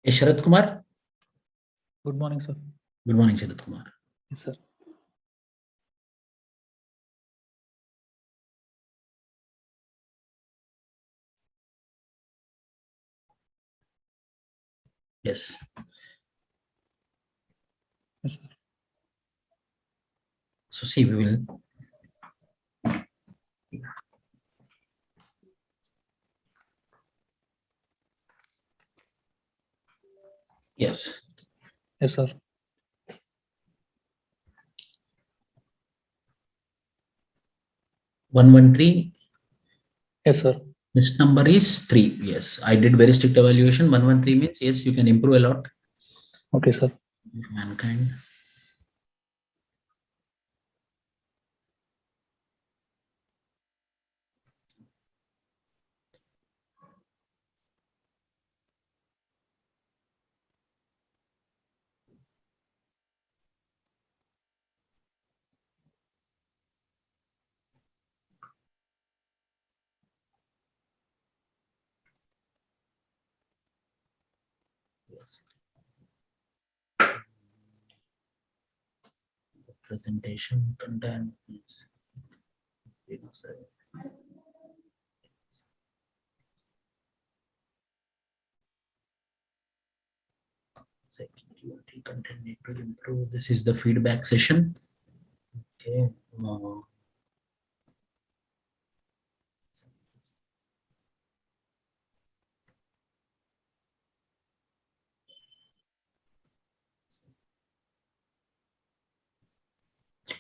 Yes, Sharat Kumar. Good morning, sir. Good morning, Sharat Kumar. Yes, sir. Yes. Yes, sir. So see, we will. Yes. Yes, sir. One 113. Yes, sir. This number is 3. Yes, I did very strict evaluation. 113 means yes, you can improve a lot. Okay, sir. If mankind. Yes. Presentation content is. Security content need to improve. This is the feedback session. Okay.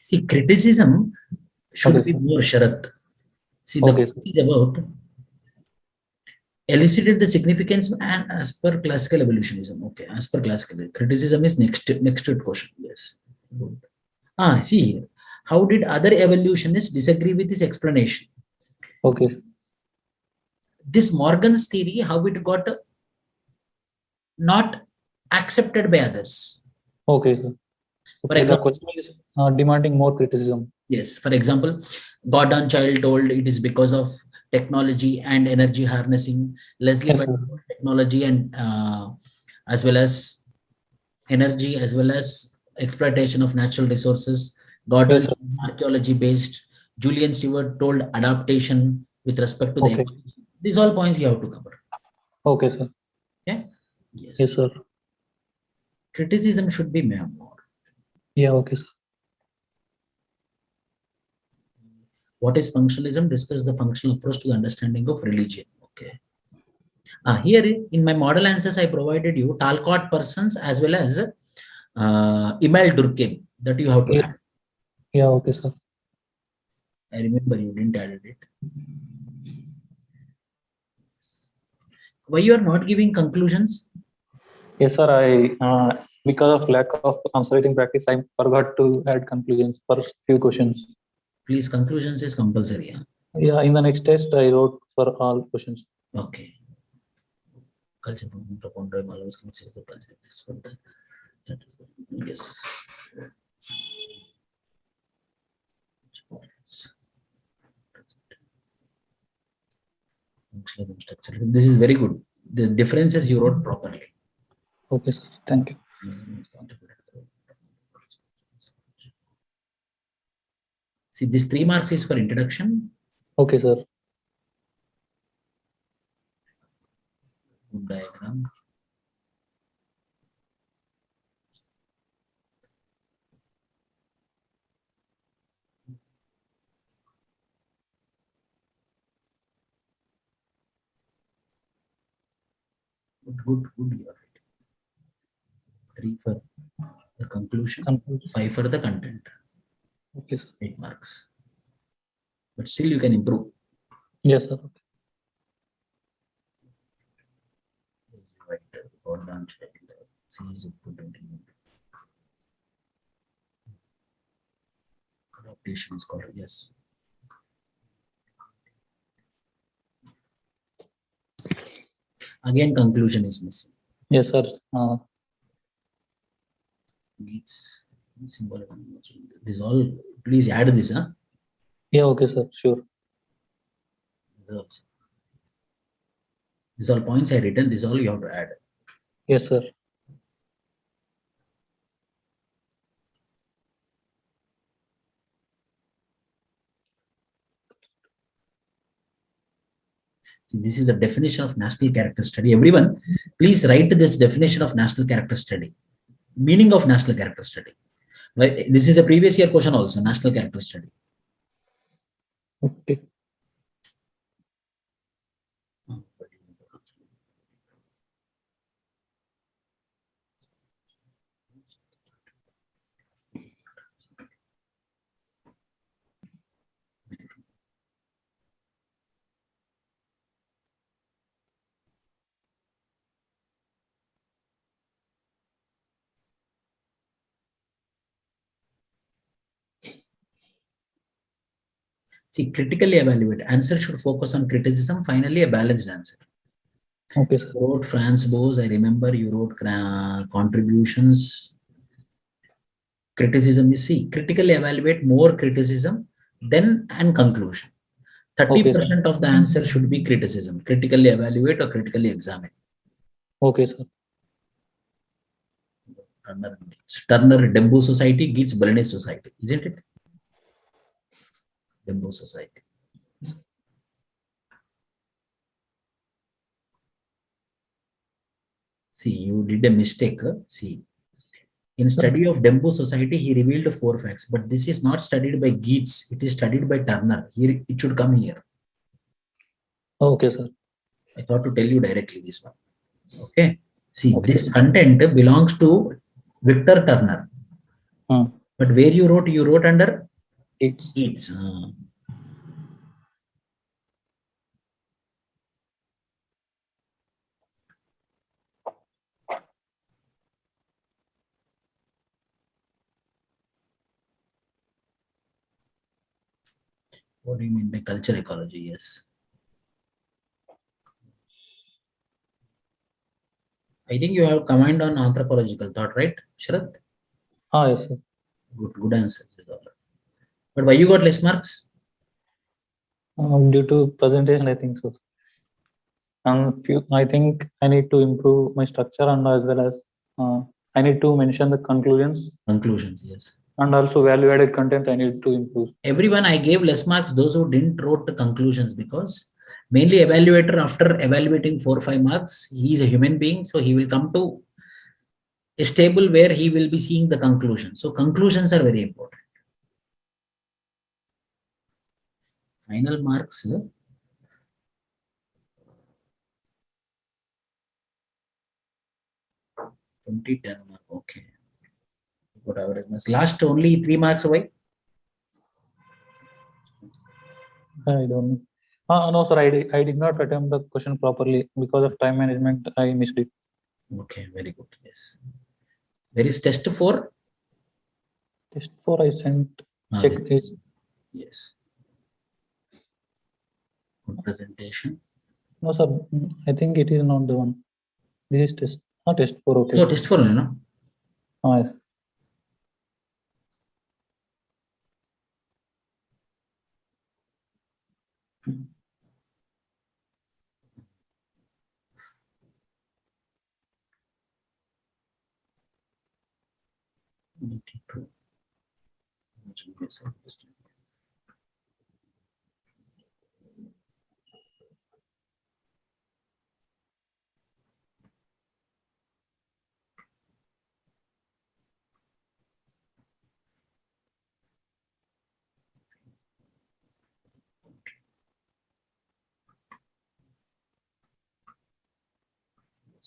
See, criticism should Okay, be sir. more Sharat. See, the Okay, question is about elicited the significance and as per classical evolutionism. Okay, as per classical criticism is next to question. Yes. Good. See here. How did other evolutionists disagree with this explanation? Okay. This Morgan's theory, how it got not accepted by others. Okay, sir. For Okay, the example, question is demanding more criticism. yes, for example, Gordon Child told it is because of technology and energy harnessing. Leslie Yes, White sir. told technology and as well as energy as well as exploitation of natural resources. Yes, Gordon sir. archaeology based. Julian Stewart told adaptation with respect to the Okay. ecology. These all points you have to cover. Okay, sir. Yeah. Yes, Yes. sir. Criticism should be more. Yeah, okay, sir. What is functionalism? Discuss the functional approach to the understanding of religion. Okay. Here in my model answers, I provided you Talcott persons as well as Emil Durkheim that you have to Yeah. add. Yeah, okay, sir. I remember you didn't add it. Why you are not giving conclusions? Yes, sir. Because of lack of answering practice, I forgot to add conclusions for few questions. Please, conclusions is compulsory. Yeah, in the next test, I wrote for all questions. Okay. Culture proponent always comes with the culture. This for the yes. This is very good. The differences you wrote properly. Okay, sir. Thank you. See, this 3 marks is for introduction. Okay, sir. Diagram. Good. You are right. 3 for the conclusion, 5 for the content. Okay, sir. 8 marks. But still you can improve. Yes, sir. Okay. Adaptation is called, yes. Again, conclusion is missing. Yes, sir. Needs symbolic. This all, please add this, huh? Yeah, okay, sir. Sure. These all points I written, this all you have to add. Yes, sir. See, this is the definition of national character study. Everyone, please write this definition of national character study. Meaning of national character study. This is a previous year question also, national character study. Okay. See, critically evaluate. Answer should focus on criticism. Finally, a balanced answer. Okay, sir. You wrote Franz Boas. I remember you wrote contributions. Criticism is see. Critically evaluate more criticism then and conclusion. 30% of the answer should be criticism. Critically evaluate or critically examine. Okay, sir. Turner Dembu Society Geats Berlin Society, isn't it? Dembu Society. See, you did a mistake. See, in study of Dembu Society, he revealed 4 facts, but this is not studied by Geats. It is studied by Turner. Here, it should come here. Okay, sir. I thought to tell you directly this one. Okay. See, Okay. this content belongs to Victor Turner. But where you wrote under Geats. What do you mean by culture ecology? Yes. I think you have command on anthropological thought, right, Sharath? Yes, sir. Good answer. But why you got less marks? Due to presentation, I think so. And I think I need to improve my structure and as well as I need to mention the conclusions. Conclusions, yes. And also value-added content I need to improve. Everyone, I gave less marks those who didn't wrote the conclusions because mainly evaluator after evaluating 4 or 5 marks, he is a human being, so he will come to a table where he will be seeing the conclusion. So conclusions are very important. Final marks. 2010 mark. Okay. Got average marks. Last only 3 marks. Why? I don't know. No, sir. I did not attempt the question properly because of time management. I missed it. Okay, very good. Yes. There is test 4. Test 4 I sent. Check this. Yes. Good presentation. No, sir. I think it is not the one. This is test. Test 4. Okay. So test 4, you know. Yes.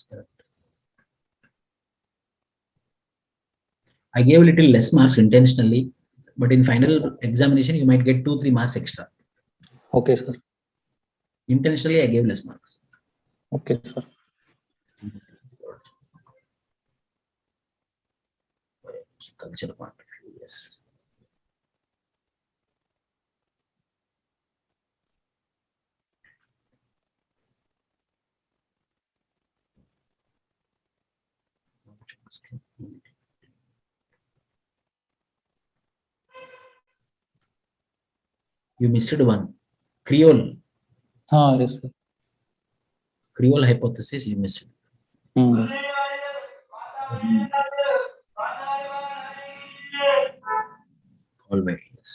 Correct. I gave a little less marks intentionally, but in final examination, you might get 2-3 marks extra. Okay, sir. Intentionally, I gave less marks. Okay, sir. Culture point of view, yes. You missed one. Creole. Yes, sir. Creole hypothesis, you missed. Yes. Always, yes.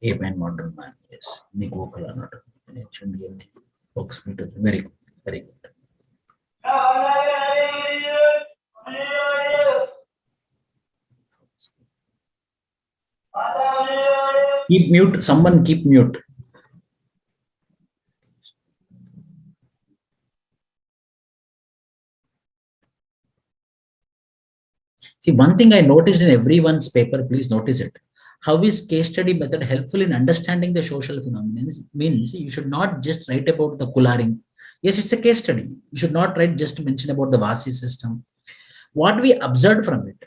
Ape modern man, yes. Nico Kalanato. Fox meter. Very good. Very good. Keep mute. Someone keep mute. See, one thing I noticed in everyone's paper, please notice it. How is case study method helpful in understanding the social phenomena? Means you should not just write about the collaring. Yes, it's a case study. You should not write just mention about the Vasi system. What we observed from it,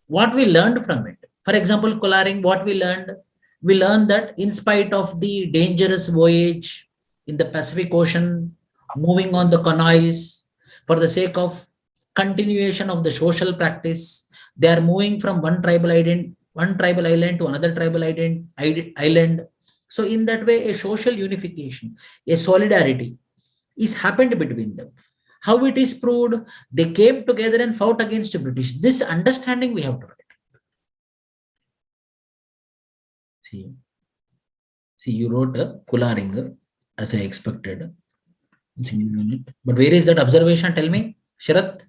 what we learned from it. For example, collaring, what we learned that in spite of the dangerous voyage in the Pacific Ocean, moving on the canoes for the sake of continuation of the social practice, they are moving from one tribal island to another tribal island. So in that way, a social unification, a solidarity is happened between them. How it is proved? They came together and fought against the British. This understanding we have to write. See, see, you wrote a Kularing as I expected. Single unit. But where is that observation? Tell me, Sharath.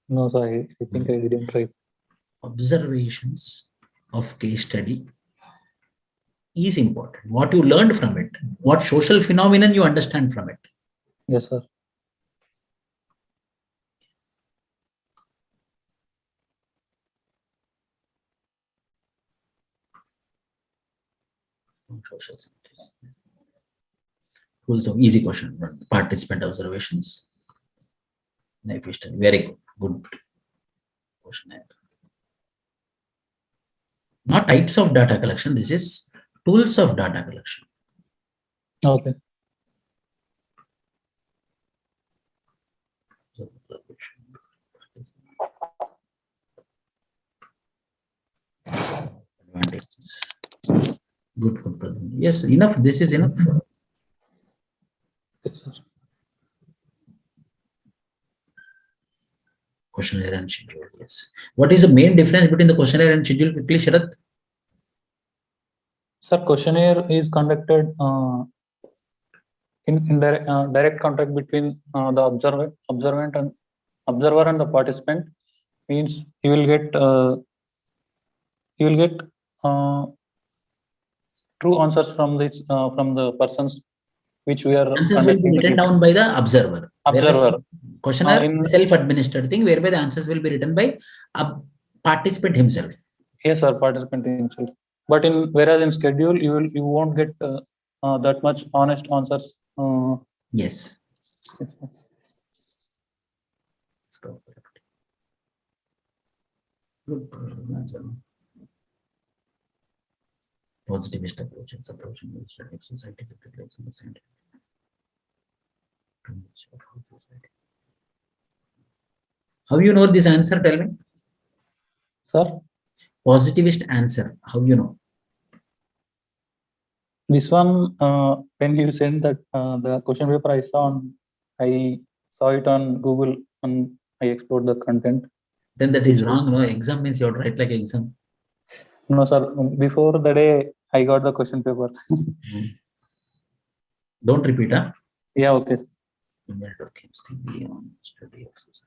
No, sir, I think I didn't try. Observations of case study is important. What you learned from it, what social phenomenon you understand from it. Yes, sir. Social sciences. Also, easy question. Participant observations. Life history. Very good. Good question. Not types of data collection. This is tools of data collection. Okay. Good, good. Yes, enough. This is enough. Yes, sir. Questionnaire and schedule. Yes. What is the main difference between the questionnaire and schedule? Quickly, Sharath. Sir, questionnaire is conducted in direct contact between the observer and the participant. Means you will get true answers from this from the persons which we are Answers will be written down by the observer. Observer. Questionnaire self-administered thing, whereby the answers will be written by a participant himself. Yes, sir, participant himself. But whereas in schedule, you won't get that much honest answers. Yes. Good. Positivist approaches, approaching society to place in the center. How you know this answer? Tell me. Sir? Positivist answer. How you know? This one, when you sent that the question paper I saw it on Google and I explored the content. Then that is wrong. No, exam means you have to write like exam. No, sir. Before the day, I got the question paper. Don't repeat, huh? Yeah, okay. Study exercise.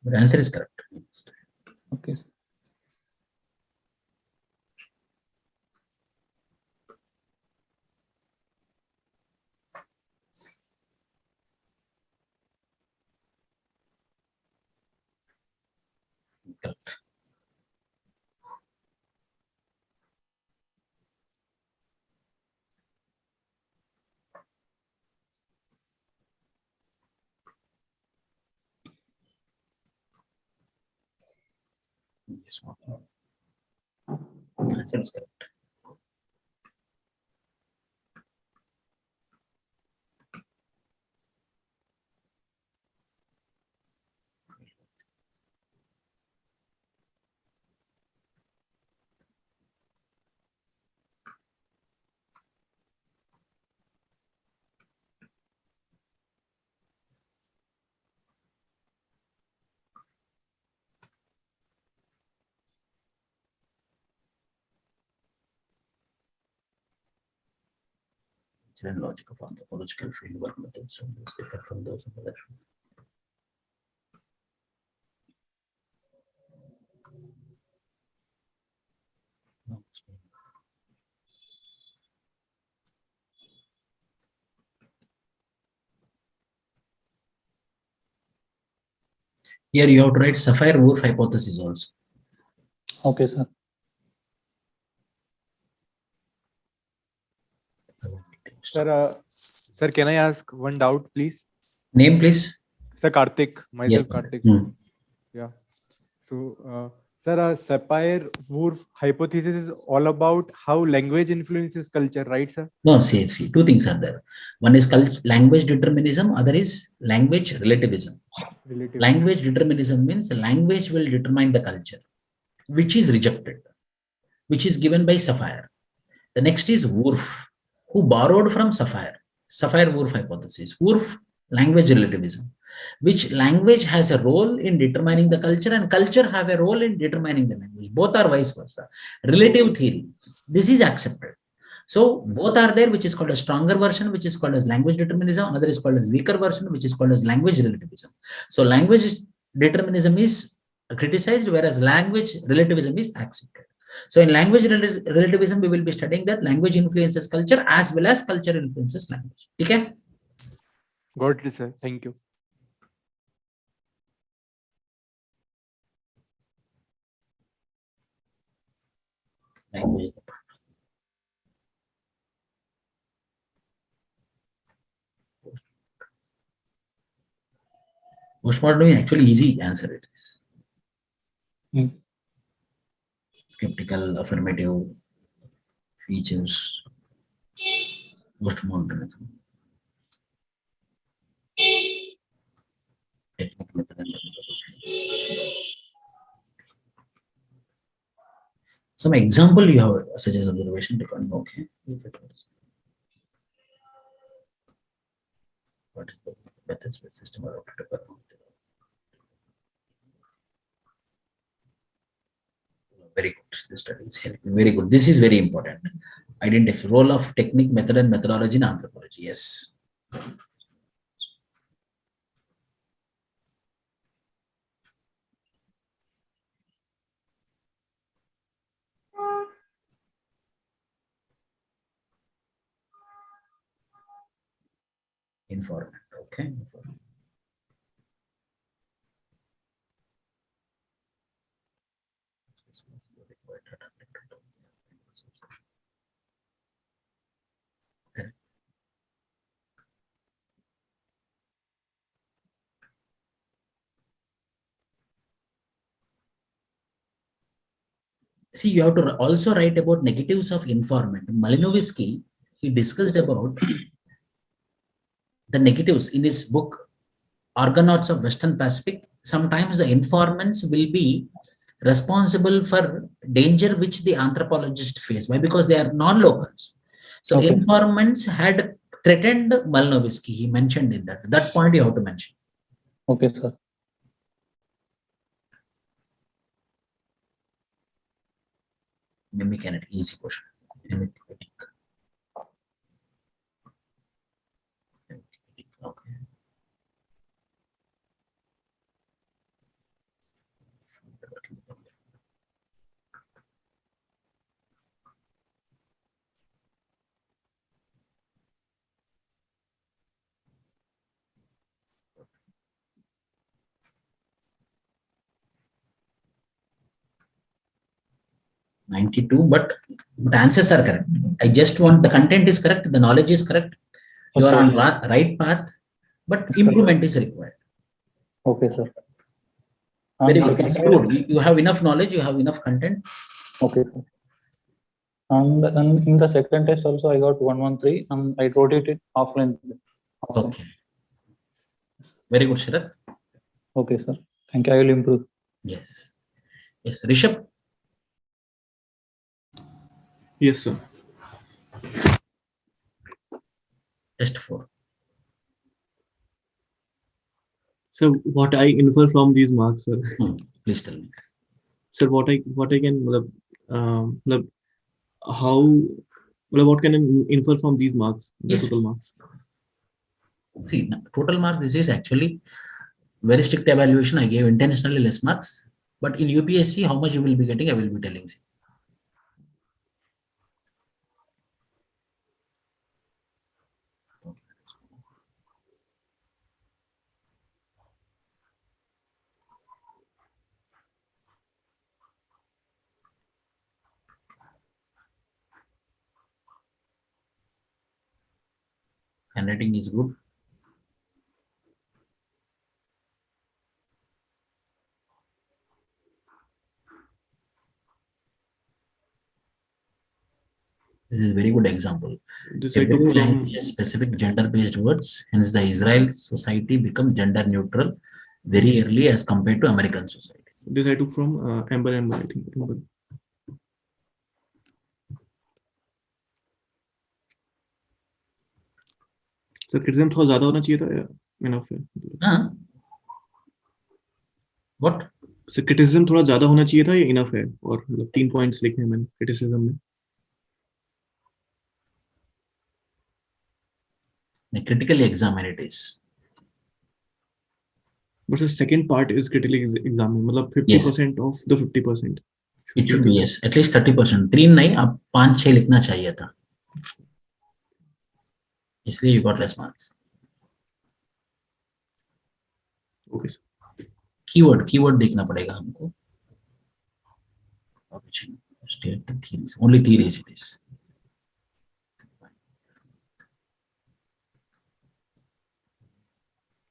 But answer is correct. Okay. Correct. Yes, answer is correct. and logic of anthropological fieldwork methods differ from those of other. Here you have to write Sapir-Whorf hypothesis also. Okay, sir. Sir, can I ask one doubt, please? Name, please. Sir, Karthik, myself, Yes. Karthik. Hmm. Yeah. So, sir, Sapir-Whorf hypothesis is all about how language influences culture, right, sir? No, see, two things are there. One is language determinism, other is language relativism. Relative. Language determinism means language will determine the culture, which is rejected, which is given by Sapir. The next is Whorf, who borrowed from Sapir. Sapir-Whorf hypothesis. Whorf, language relativism, which language has a role in determining the culture and culture have a role in determining the language. Both are vice versa. Relative theory. This is accepted. So both are there, which is called a stronger version, which is called as language determinism. Another is called as weaker version, which is called as language relativism. So language determinism is criticized, whereas language relativism is accepted. So in language relativism, we will be studying that language influences culture as well as culture influences language. Okay? Got it, sir. Thank you. Language. Postmodern is actually easy answer it is. Hmm. Skeptical, affirmative features. Postmodernism. Technique, method, and methodology. Some example you have such as observation recording. Okay. What is the methods with system adopted to perform? Very good. The study is helping. Very good. This is very important. Identify role of technique, method, and methodology in anthropology. Yes. Informant. Okay. Informant. Okay. See, you have to also write about negatives of informant. Malinowski, he discussed about the negatives in his book Argonauts of Western Pacific. Sometimes the informants will be responsible for danger which the anthropologists face. Why? Because they are non-locals. So Okay. informants had threatened Malinowski. He mentioned in that point you have to mention. Okay, sir. Mimic and easy question. Mimic. Okay. 92, but answers are correct. I just want the content is correct, the knowledge is correct. You are on right path, but improvement is required. Okay, sir. Very And good. It's good. You have enough knowledge, you have enough content. Okay, sir. And in the second test also I got 113 and I wrote it offline. Okay. Very good, Sharath. Okay, sir. Thank you. I will improve. Yes. Yes. Rishabh. Yes, sir. Test 4. So what I infer from these marks, sir. Please tell me. Sir, what I can how Well, what can I infer from these marks, the Yes. total marks? See, total mark, this is actually very strict evaluation. I gave intentionally less marks, but in UPSC, how much you will be getting, I will be telling you. Handwriting is good. This is a very good example. This I took Every from language has specific gender-based words. Hence, the Israel society become gender neutral very early as compared to American society. Amber, I think. Amber. So criticism थोड़ा ज़्यादा होना चाहिए था या enough है? Huh? What? So criticism थोड़ा ज़्यादा होना चाहिए था या enough है? और मतलब 3 points लिखे हैं मैंने criticism में. They critically examine it is. But the second part is critically examined. मतलब 50% of the 50%. It should be yes, at least 30%. 3 नहीं, आप 5-6 लिखना चाहिए था. इसलिए you got less marks. Okay. Keyword देखना पड़ेगा हमको. State the theories. Only theories it is.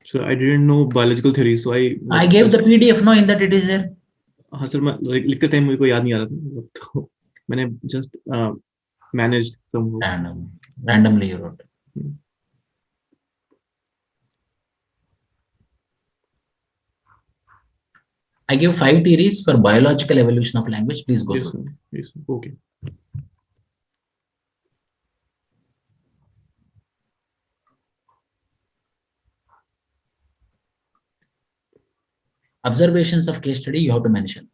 So I didn't know biological theory, so I gave the PDF. No, in that it is there. हाँ सर, मैं लिखते time मुझे को याद नहीं आ रहा था, तो मैंने just managed somehow. Randomly you wrote. I give 5 theories for biological evolution of language. Please go Yes, through. sir. Yes, sir. Okay. Observations of case study you have to mention.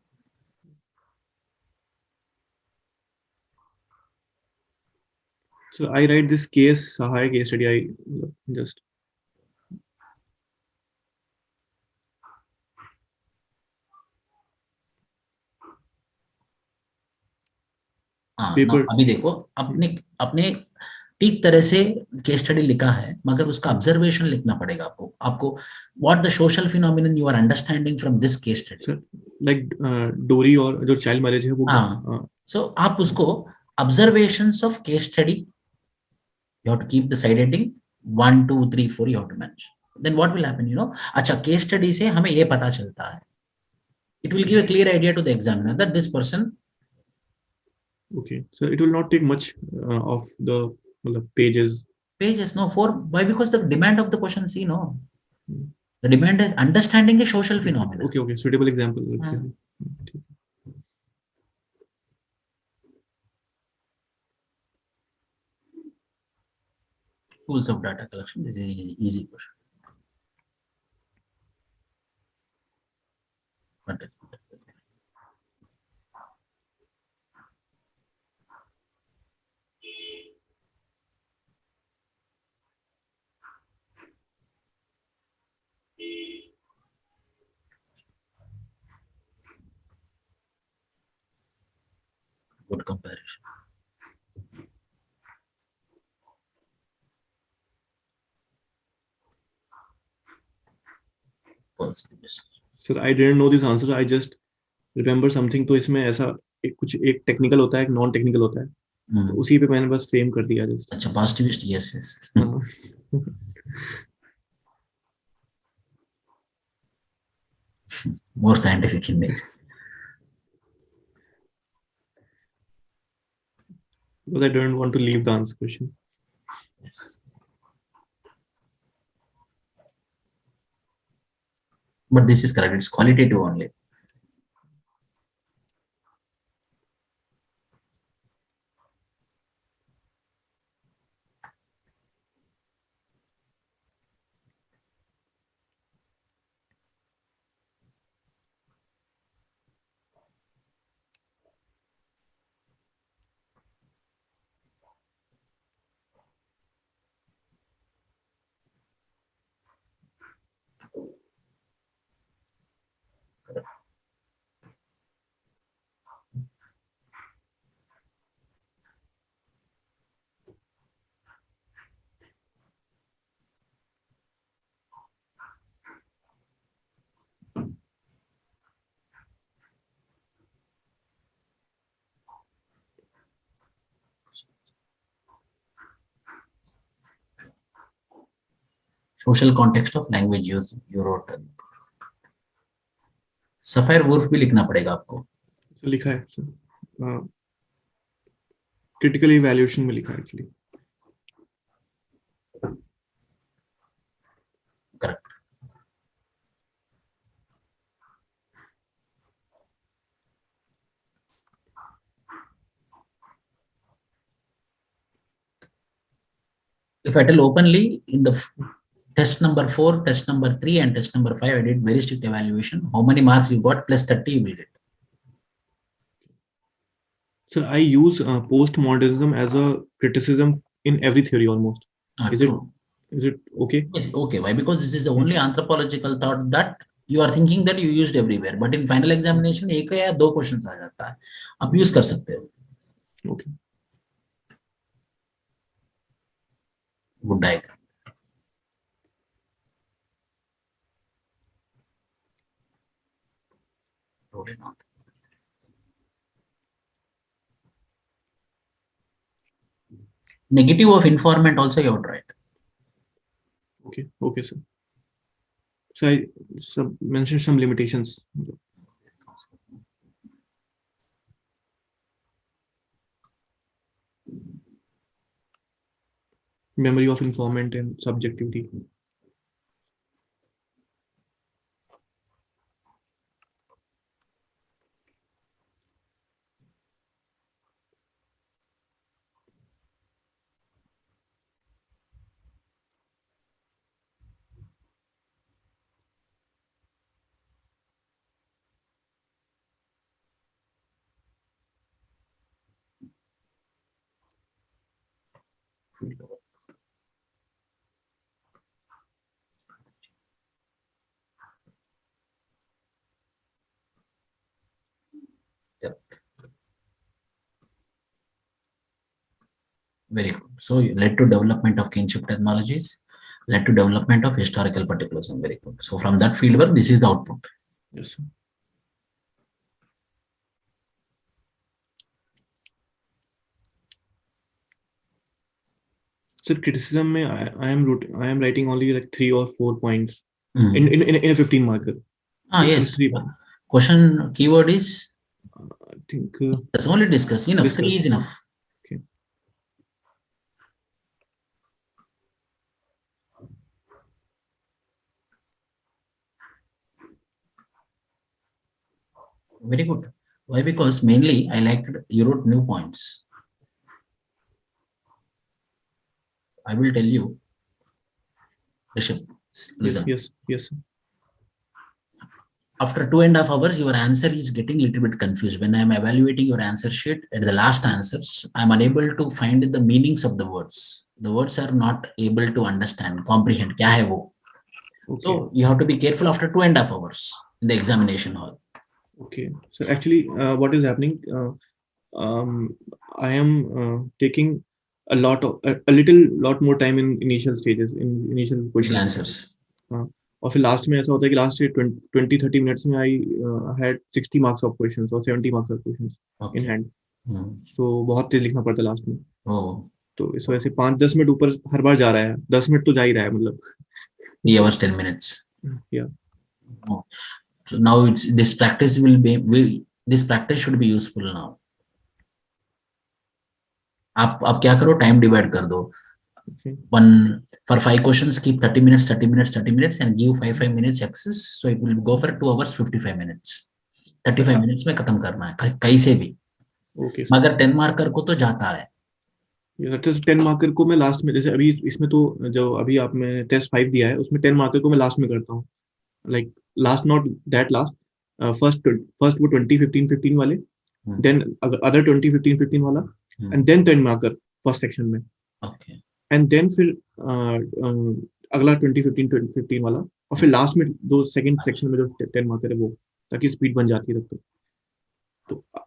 So I write this case, Sahaya case study. I just paper अभी देखो, अपने ठीक तरह से case study लिखा है, मगर उसका ऑब्जर्वेशन लिखना पड़ेगा आपको what the social phenomenon you are understanding from this case study. Like डोरी और जो चाइल्ड मैरिज है वो. सो आप उसको observations of case study you have to keep the side heading 1 2 3 4 you have to mention. Then what will happen, अच्छा case study से हमें ये पता चलता है, it will give a clear idea to the examiner that this person. Okay, so it will not take much of the pages. No, why? Because the demand of the question, the demand is understanding a social phenomenon. Okay, suitable example. Tools of data collection. This is an easy question. Good comparison. Sir, I didn't know this answer. I just remember something. तो इसमें ऐसा कुछ एक technical होता है, एक non technical होता है, तो उसी पे मैंने बस फ्रेम कर दिया जस्ट. अच्छा, positivist. yes. More scientific in nature. Because I don't want to leave the answer question. Yes. But this is correct. It's qualitative only. Social context of language use you wrote. Sapir Whorf भी लिखना पड़ेगा आपको. So लिखा है sir, critical evaluation में लिखा है actually. Correct. If I tell openly, in the test number 4, test number 3, and test number 5, I did very strict evaluation. How many marks you got? Plus 30 you will get. Sir, I use postmodernism as a criticism in every theory almost. Is True. it okay? Yes, okay. Why? Because this is the only anthropological thought that you are thinking that you used everywhere. But in final examination, एक या दो questions आ जाता है. आप use कर सकते हो. Okay. Good diagram. Rolling on. Negative of informant also you have tried. Okay, sir. So I mentioned some limitations. Memory of informant and subjectivity. Yep. Very good. So you led to development of kinship technologies, led to development of historical particularism. Very good. So from that fieldwork, this is the output. Yes, sir. Sir, criticism में I am writing only like 3 or 4 points in a 15 marker. Yes. 3 Question keyword is. I think. Let's only discuss. Enough. 3 is enough. Okay. Very good. Why? Because mainly I liked you wrote new points. I will tell you. Rishabh, listen. Yes. After 2.5 hours, your answer is getting a little bit confused. When I am evaluating your answer sheet at the last answers, I am unable to find the meanings of the words. The words are not able to understand, comprehend. Kya hai wo? Okay. So you have to be careful after 2.5 hours in the examination hall. Okay. So actually, what is happening? I am taking a lot more time in initial stages, in initial questions. Answers. और फिर last में ऐसा होता है कि last 20-30 minutes में I had 60 marks of questions और 70 marks of questions in hand. तो बहुत तेज लिखना पड़ता है लास्ट में. तो इस वजह से 5-10 मिनट ऊपर हर बार जा रहा है. 10 मिनट तो जा ही रहा है मतलब. 3 hours 10 minutes. Yeah. So now this practice this practice should be useful now. आप क्या करो, टाइम डिवाइड कर दो. For 5 questions, keep 30 minutes and give 5 minutes access. So it will go for 2 hours 55 minutes. 35 minutes में खत्म करना है कहीं से भी. Okay. मगर 10 मार्कर को तो जाता है. 10 मार्कर को मैं लास्ट में, जैसे अभी इसमें तो जो अभी आपने टेस्ट 5 दिया है उसमें 10 मार्कर को मैं लास्ट में करता हूँ. Like last, not that last. First वो 20-15 वाले, then other 20-15 वाला, and then 10 marker first section में. Okay. And then फिर अगला 20-15 वाला, और फिर लास्ट में दो सेकंड सेक्शन में जो 10 मारते रहे वो, ताकि स्पीड बन जाती है तब तक। तो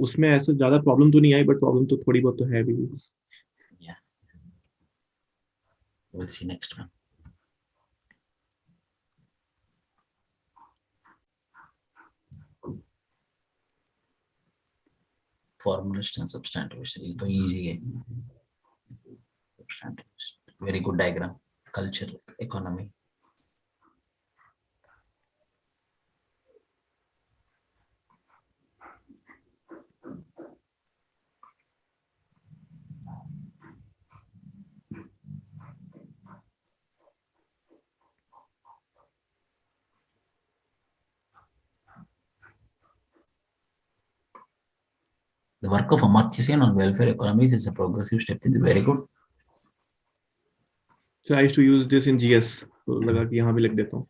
उसमें ऐसा ज्यादा प्रॉब्लम तो नहीं आई, बट प्रॉब्लम तो थोड़ी बहुत तो है अभी भी। Yeah. We'll see next one. Formalist and substantivist. ये तो easy है. Substantivist. Very good diagram. Culture, economy. The work of Amartya Sen on welfare economies is a progressive step in the very good. So I used to use this in GS, तो लगा कि यहाँ भी लिख देता हूँ।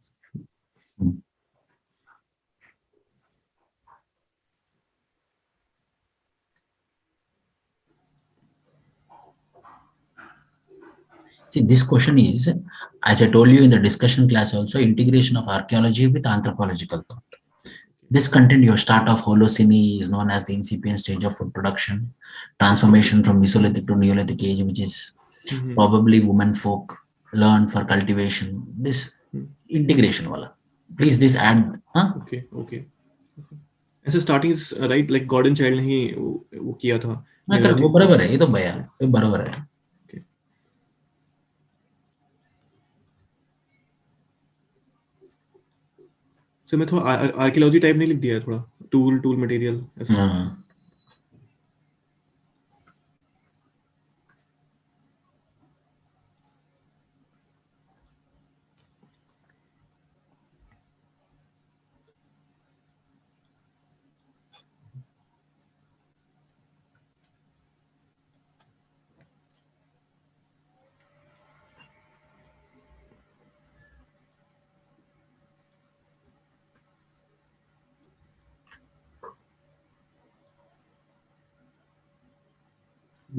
See, this question is, as I told you in the discussion class also, integration of archaeology with anthropological thought. This content, your start of Holocene is known as the incipient stage of food production, transformation from Mesolithic to Neolithic age, which is probably women folk learned for cultivation. This integration wala. Please this add. Huh? Okay. ऐसे starting right like Gordon Childe ने ही वो किया था। वो बराबर है, ये तो भैया ये बराबर है। सो मैं थोड़ा आर्कियोलॉजी टाइप नहीं लिख दिया है, थोड़ा टूल मटेरियल ऐसा।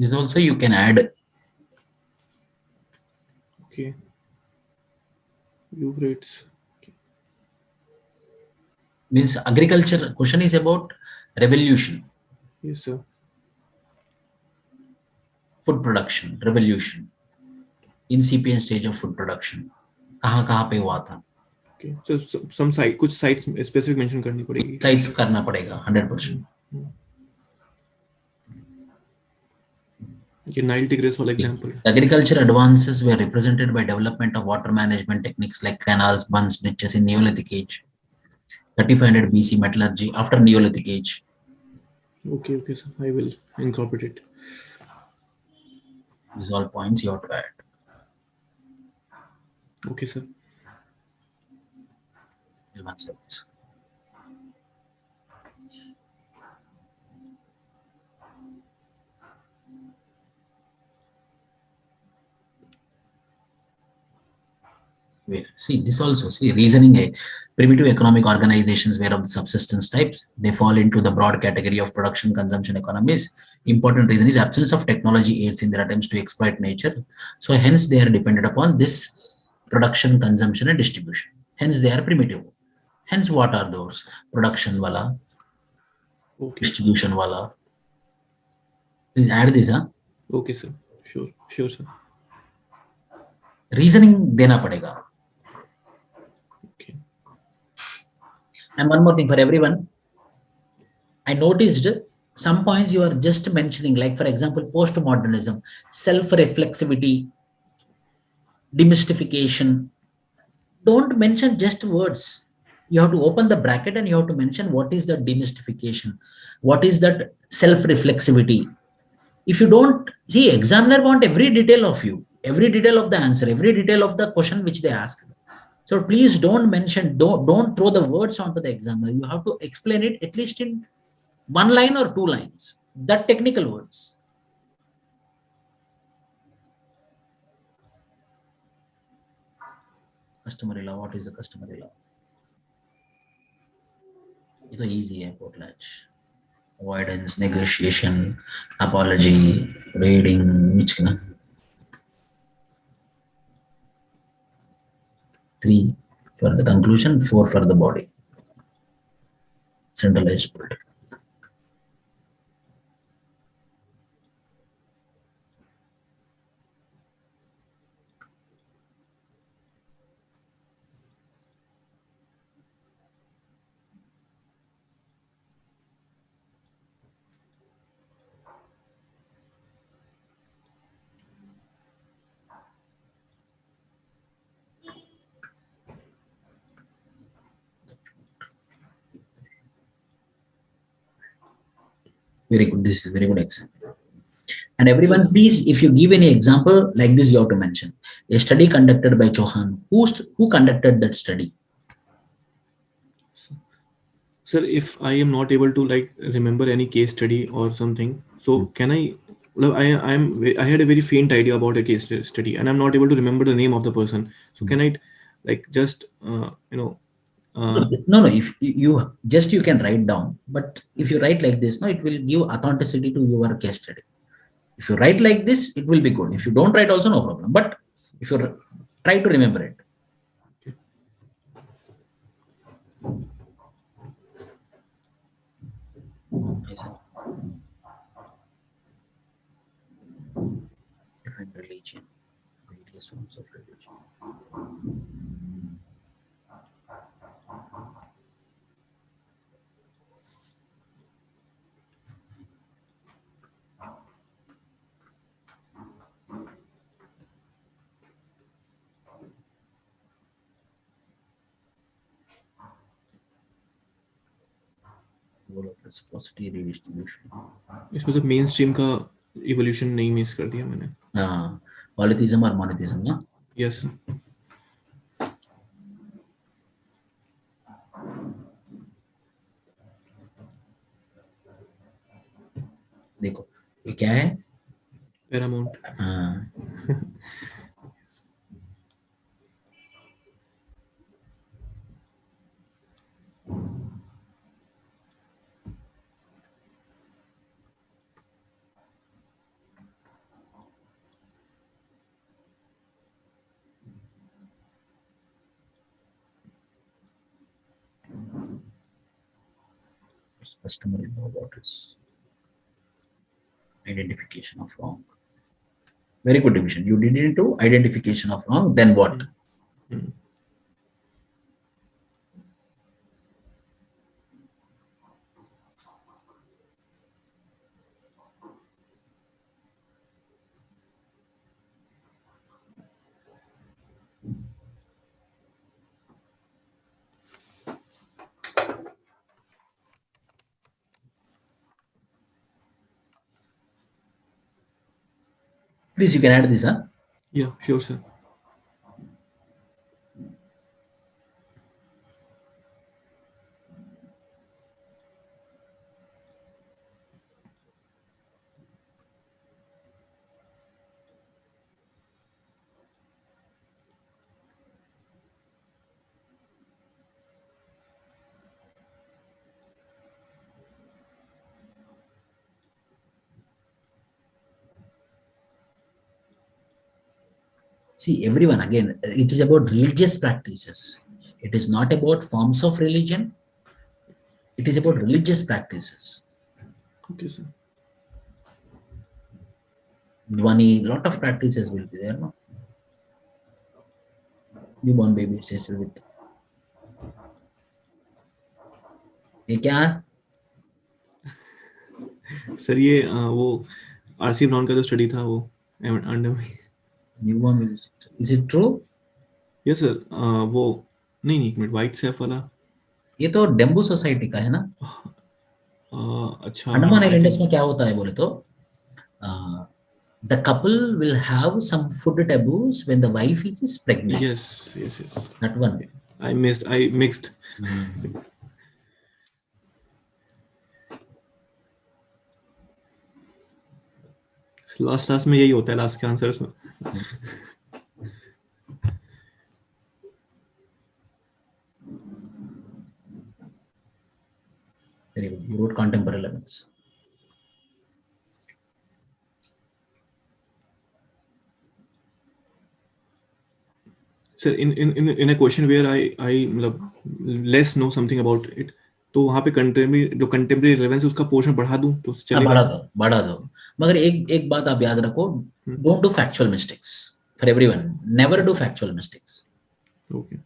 This also you can add. Okay. Euphrates. Okay. Means agriculture question is about revolution. Yes, sir. Food production, revolution. Incipient stage of food production. कहाँ पे हुआ था? Okay. So some site, कुछ sites specific mention करनी पड़ेगी. Sites करना पड़ेगा 100%. ये Nile Tigris वाला example. Agriculture advances were represented by development of water management techniques like canals, bunds, ditches in Neolithic age. 3500 BC metallurgy after Neolithic age. Okay, sir. I will incorporate it. These all points you have to add. Okay, sir. We'll answer this. Wait, see this also, see reasoning. Primitive economic organizations were of the subsistence types. They fall into the broad category of production consumption economies. Important reason is absence of technology aids in their attempts to exploit nature. So hence they are dependent upon this production, consumption and distribution. Hence they are primitive. Hence what are those? Production wala, Okay. distribution wala. Please add this, huh? Okay, sir. Sure, sir. Reasoning dena padega. Okay. And one more thing for everyone. I noticed some points you are just mentioning, like for example, postmodernism, self-reflexivity, demystification. Don't mention just words. You have to open the bracket and you have to mention what is the demystification, what is that self-reflexivity. If you don't see, examiner want every detail of you, every detail of the answer, every detail of the question which they ask. So please don't mention, don't throw the words onto the examiner. You have to explain it at least in 1 line or 2 lines, that technical words. Customary law, what is the customary law? It's easy, potlatch. Avoidance, negotiation, apology, raiding, which 3 for the conclusion, 4 for the body. Centralized politics. Very good. This is very good example. And everyone, please, if you give any example like this, you have to mention a study conducted by Chauhan. Who conducted that study? Sir, if I am not able to like remember any case study or something, so can I? Well, I had a very faint idea about a case study, and I'm not able to remember the name of the person. So can I, like, just No. If you just you can write down, but if you write like this, no, it will give authenticity to your case study. If you write like this, it will be good. If you don't write, also no problem. But if you try to remember it. Different religion, various forms of religion. Role of reciprocity redistribution. इसमें से mainstream का evolution नहीं miss कर दिया मैंने. Polytheism or monotheism, ना? Yes. देखो ये क्या है? Paramount. Customary know what is identification of wrong. Very good division. You did it into identification of wrong. Then what? Please, you can add this, huh? Yeah, sure, sir. See, everyone, again, it is about religious practices. It is not about forms of religion. It is about religious practices. Okay, sir. One lot of practices will be there, no? Newborn baby still with. ये क्या? Sir ये वो RC brown का जो study था वो under में. Newborn baby. Is it true? Yes sir. वो नहीं एक मिनट व्हाइट सेफ वाला. ये तो डेम्बू सोसाइटी का है ना? अच्छा. अंडमान आइलैंड्स में क्या होता है बोले तो the couple will have some food taboos when the wife is pregnant. Yes. That one. I mixed. Last में यही होता है लास्ट के आंसर्स में. Very good. You wrote contemporary elements. Sir, in a question where I मतलब less know something about it, तो वहाँ पे contemporary relevance उसका portion बढ़ा दूँ तो चलेगा? बढ़ा दो मगर एक बात आप याद रखो, don't do factual mistakes for everyone, never do factual mistakes. Okay.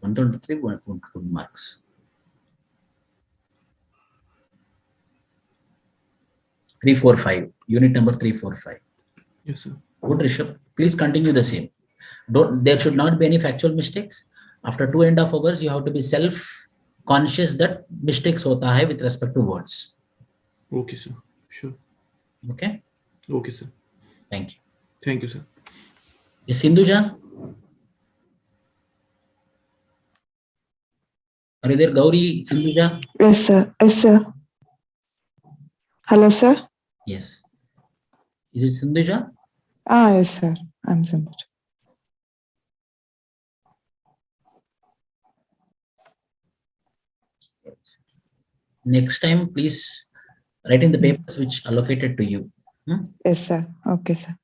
One 123 good marks. 345, unit number 345. Yes, sir. Good, Rishabh. Please continue the same. There should not be any factual mistakes. After 2.5 hours, you have to be self-conscious that mistakes hota hai with respect to words. Okay, sir. Sure. Okay? Okay, sir. Thank you. Thank you, sir. Is Sindhuja? Are you there, Gauri, Sindhuja? Yes, sir. Yes, sir. Hello, sir. Yes. Is it Sindhuja? Yes, sir. I'm Sandhya. Yes. Next time, please write in the papers which allocated to you. Yes, sir. Okay, sir.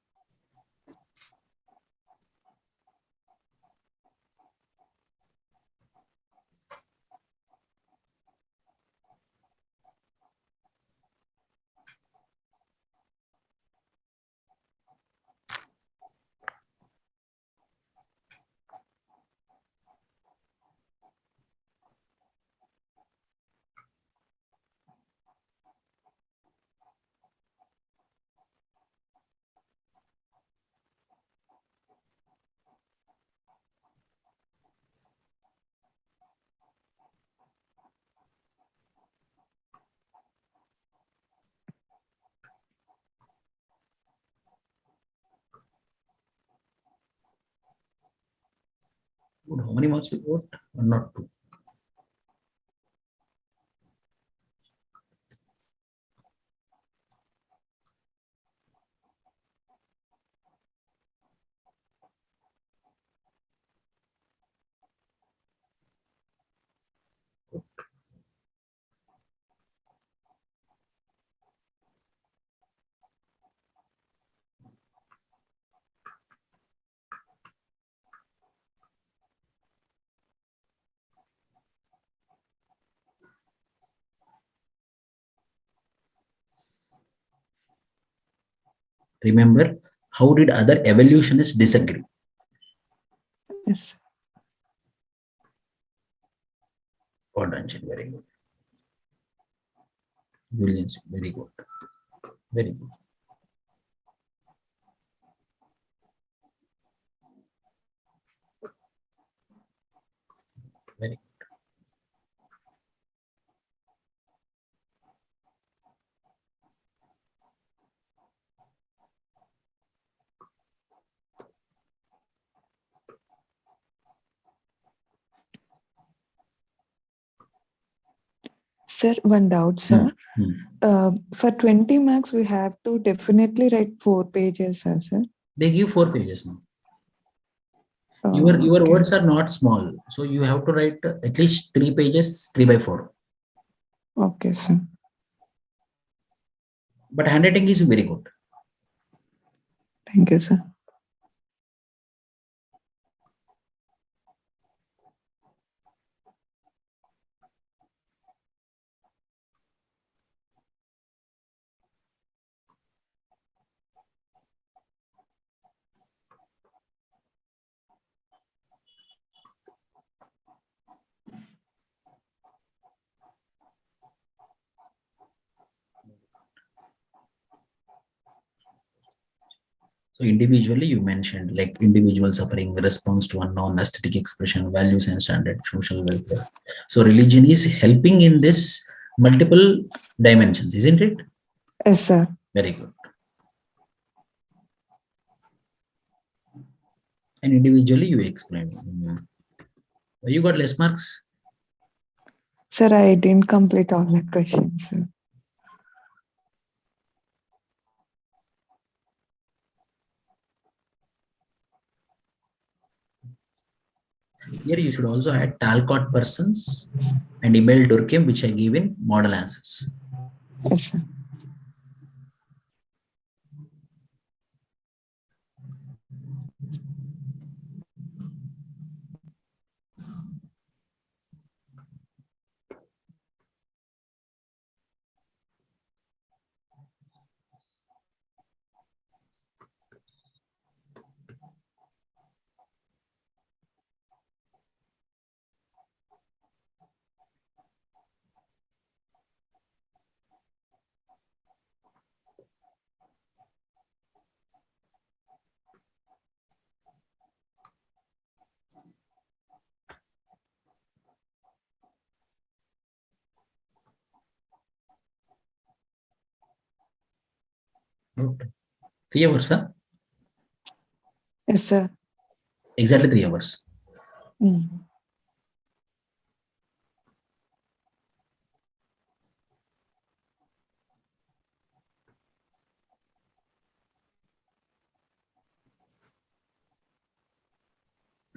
Good. How many marks you got? One or two? Remember, how did other evolutionists disagree? Yes, sir. Very good. Brilliant, very good. Very good. Very good. Sir, one doubt, sir. For 20 marks, we have to definitely write 4 pages, sir. They give 4 pages now. Oh, Your okay. words are not small, so you have to write at least 3 pages, 3/4. Okay, sir. But handwriting is very good. Thank you, sir. So individually, you mentioned like individual suffering, response to unknown, aesthetic expression, values and standard, social welfare. So religion is helping in this multiple dimensions, isn't it? Yes, sir. Very good. And individually you explain. You got less marks? Sir, I didn't complete all the questions, sir. Here you should also add Talcott persons and email Durkheim, which I give in model answers. Yes, sir. Good. 3 hours, huh? Yes, sir. Exactly 3 hours. Mm.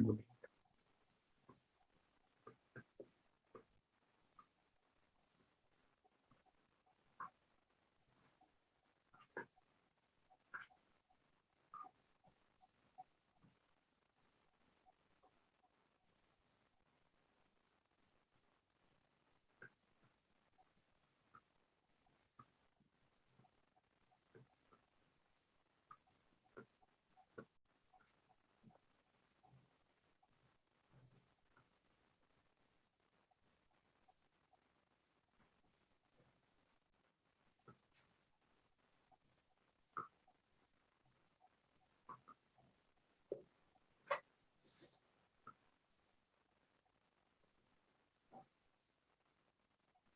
Good.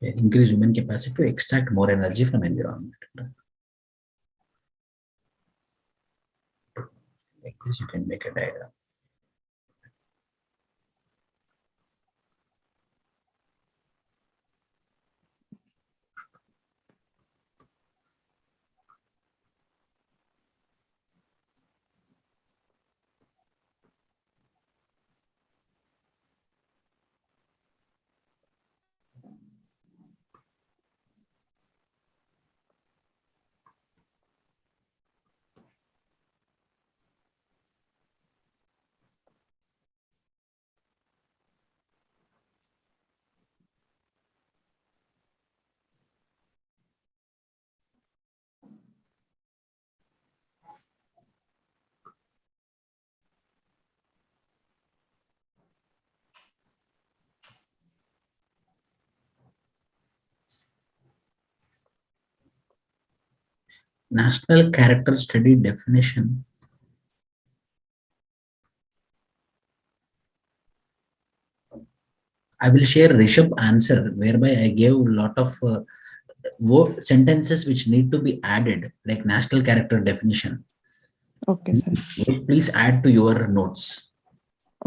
Increase human capacity to extract more energy from environment. Like this, you can make a diagram. National character study definition. I will share Rishabh answer, whereby I gave a lot of sentences which need to be added, like national character definition. Okay, sir. Please add to your notes.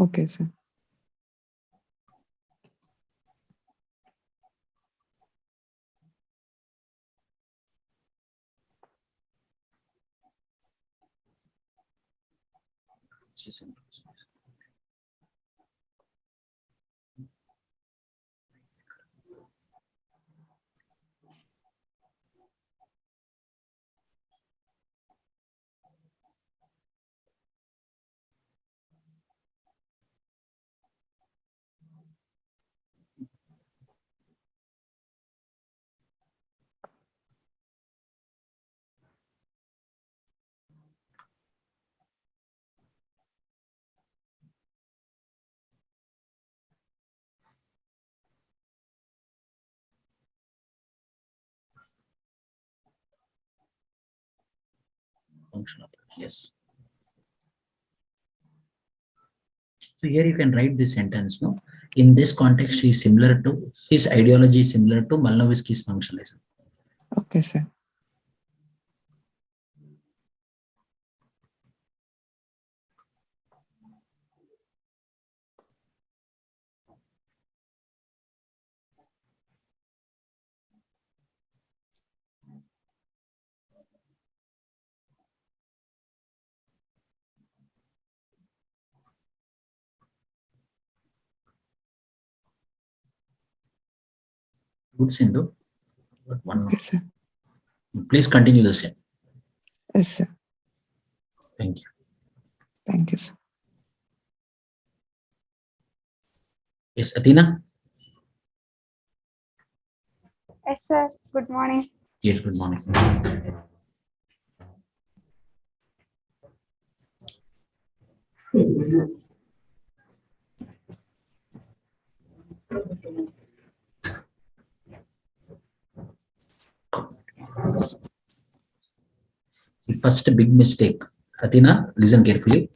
Okay, sir. Function of yes. So here you can write this sentence. No, in this context, his ideology is similar to Malinowski's functionalism. Okay, sir. Good, Sindhu. But one Okay, sir. Please continue the same. Yes, sir. Thank you. Thank you, sir. Yes, Athena? Yes, sir. Good morning. Yes, good morning. The first big mistake, Athena, listen carefully.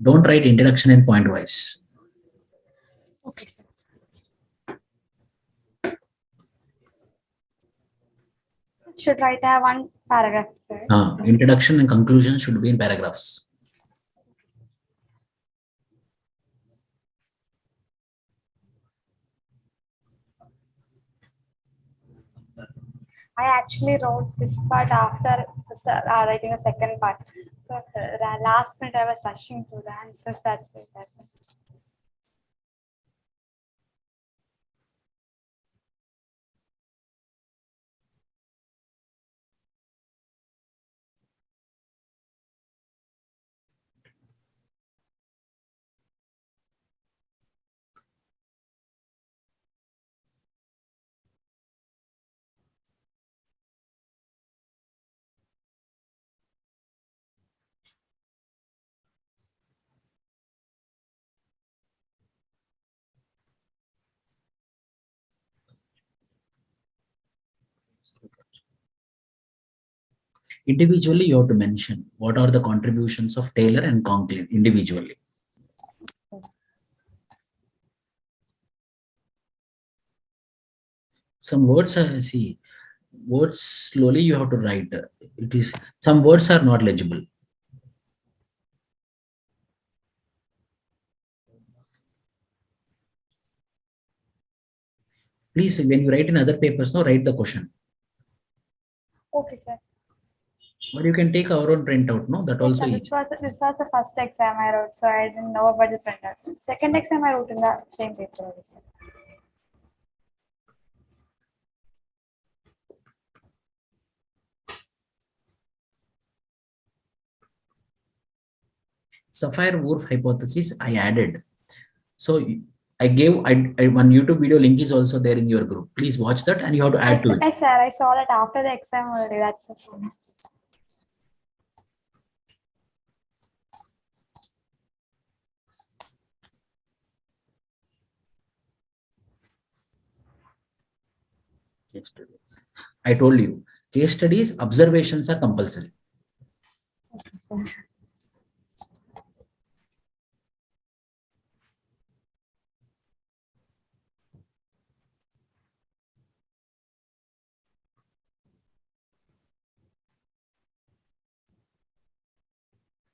Don't write introduction and point wise. Okay. Should write one paragraph, sir. Introduction and conclusion should be in paragraphs. I actually wrote this part after writing a second part. So last minute I was rushing to the answers. That's it. Individually, you have to mention what are the contributions of Taylor and Conklin individually. Some words words slowly you have to write. Some words are not legible. Please, when you write in other papers, write the question. Okay, sir. Or you can take our own printout, that also This was the first exam I wrote, so I didn't know about the printer. Second exam I wrote in the same paper. Sapir-Whorf hypothesis I added. So I gave one YouTube video link is also there in your group. Please watch that and you have to add to it. Yes, sir. I saw that after the exam already. That's the point. Case studies. I told you, case studies, observations are compulsory. Okay, sir.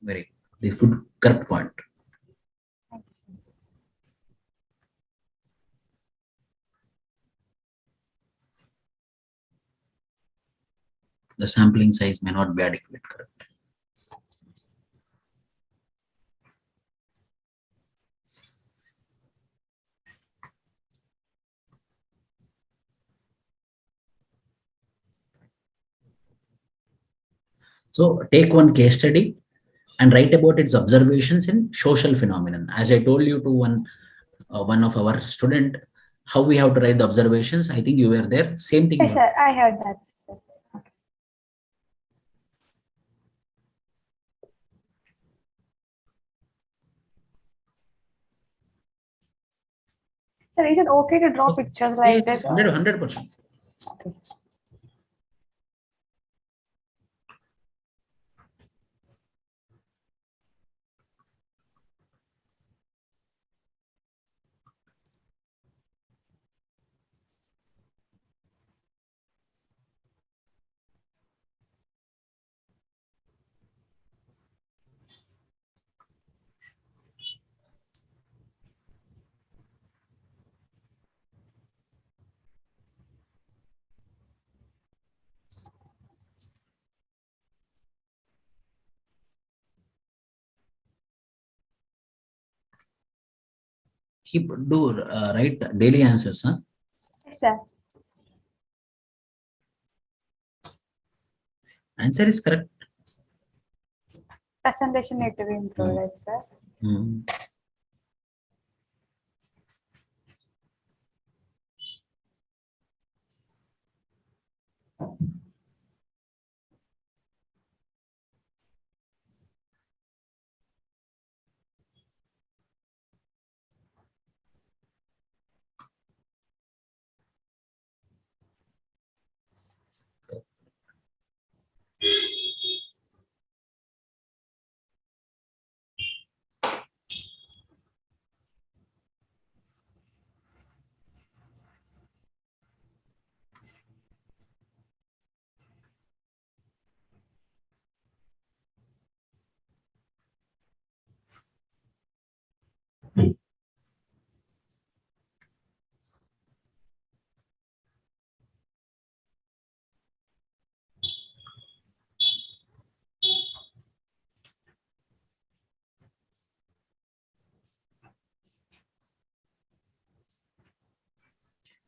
Very good. This good, correct point. Thank you, sir. The sampling size may not be adequate, correct? So take one case study and write about its observations in social phenomenon. As I told you to one of our student, how we have to write the observations. I think you were there. Same thing. Yes, sir. I heard that, sir. Okay. Sir, is it okay to draw pictures like this? 100%. Okay. he do write daily answers, huh? Yes, sir. Answer is correct. Presentation need to be improved, right, sir? Hmm.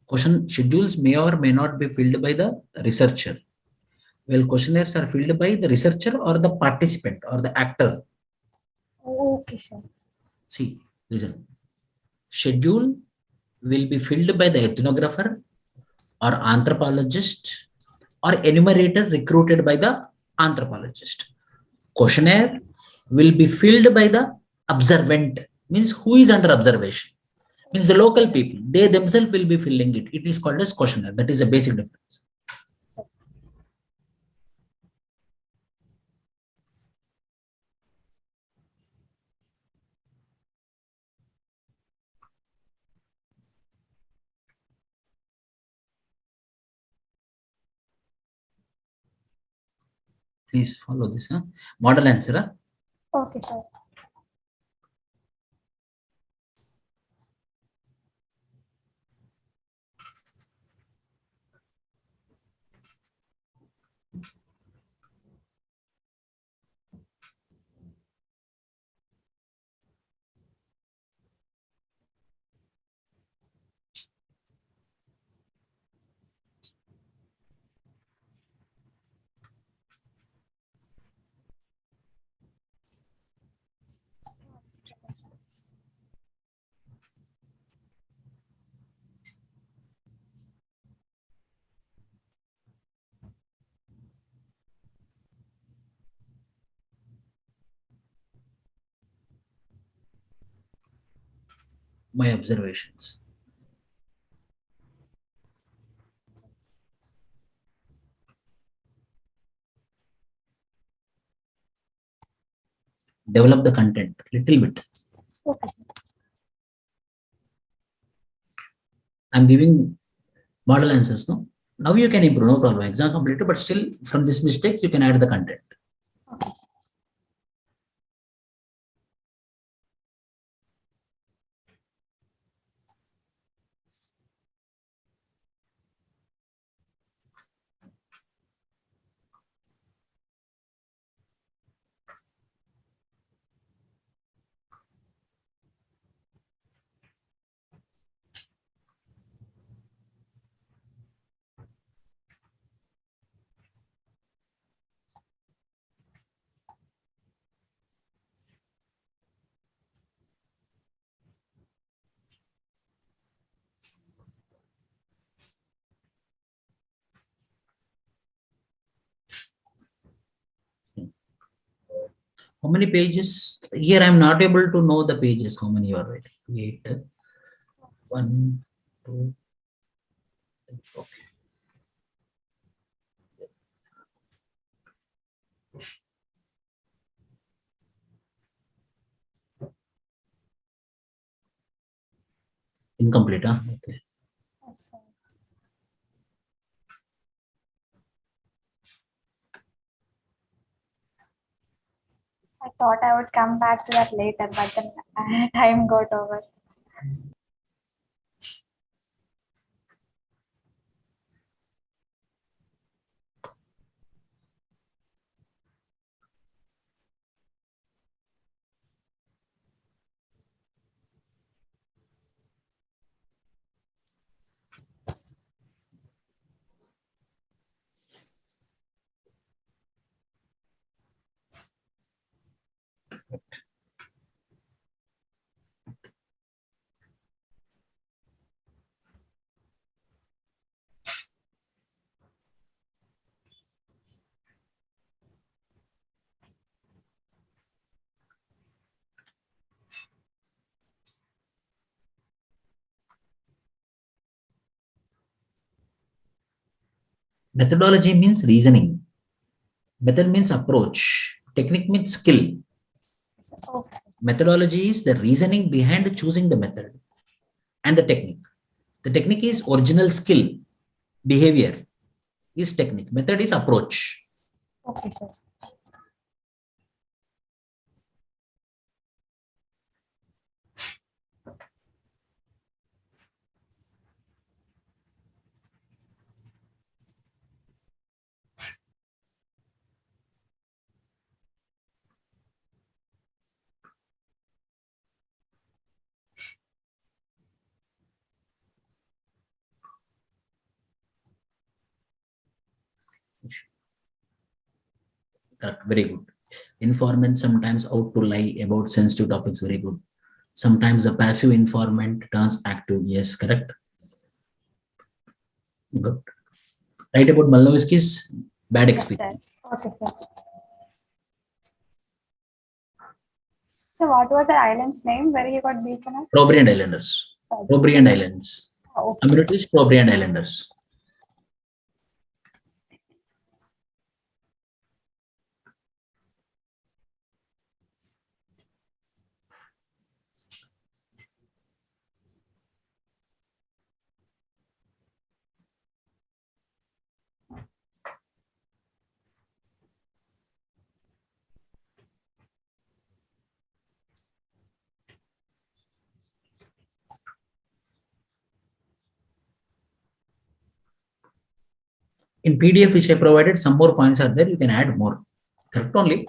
Question schedules may or may not be filled by the researcher. Well, questionnaires are filled by the researcher or the participant or the actor. Okay, sir. See, listen. Schedule will be filled by the ethnographer or anthropologist or enumerator recruited by the anthropologist. Questionnaire will be filled by the observant, means who is under observation, means the local people. They themselves will be filling it. It is called as questionnaire. That is a basic difference. Please follow this. Huh? Model answer. Huh? Okay, sir. My observations. Develop the content little bit. Okay. I'm giving model answers. No, now you can improve. No problem. Exam completed, but still from these mistakes you can add the content. Okay. How many pages? Here I'm not able to know the pages. How many you are writing? 8. 1, 2. Okay. Incomplete. Huh? Okay. Yes, sir. I thought I would come back to that later, but then time got over. Methodology means reasoning. Method means approach. Technique means skill. Okay. Methodology is the reasoning behind choosing the method and the technique. The technique is original skill. Behavior is technique. Method is approach. Okay, sir. Correct. Very good. Informant sometimes out to lie about sensitive topics. Very good. Sometimes the passive informant turns active. Yes, correct. Good. Right about Malnovisky's bad Yes, sir. experience. Okay, sir. So what was the island's name where he got beaten up? Probriand Islanders. Probriand Islands. Okay. Communities, Probriand Islanders. In PDF, which I provided, some more points are there. You can add more. Correct only.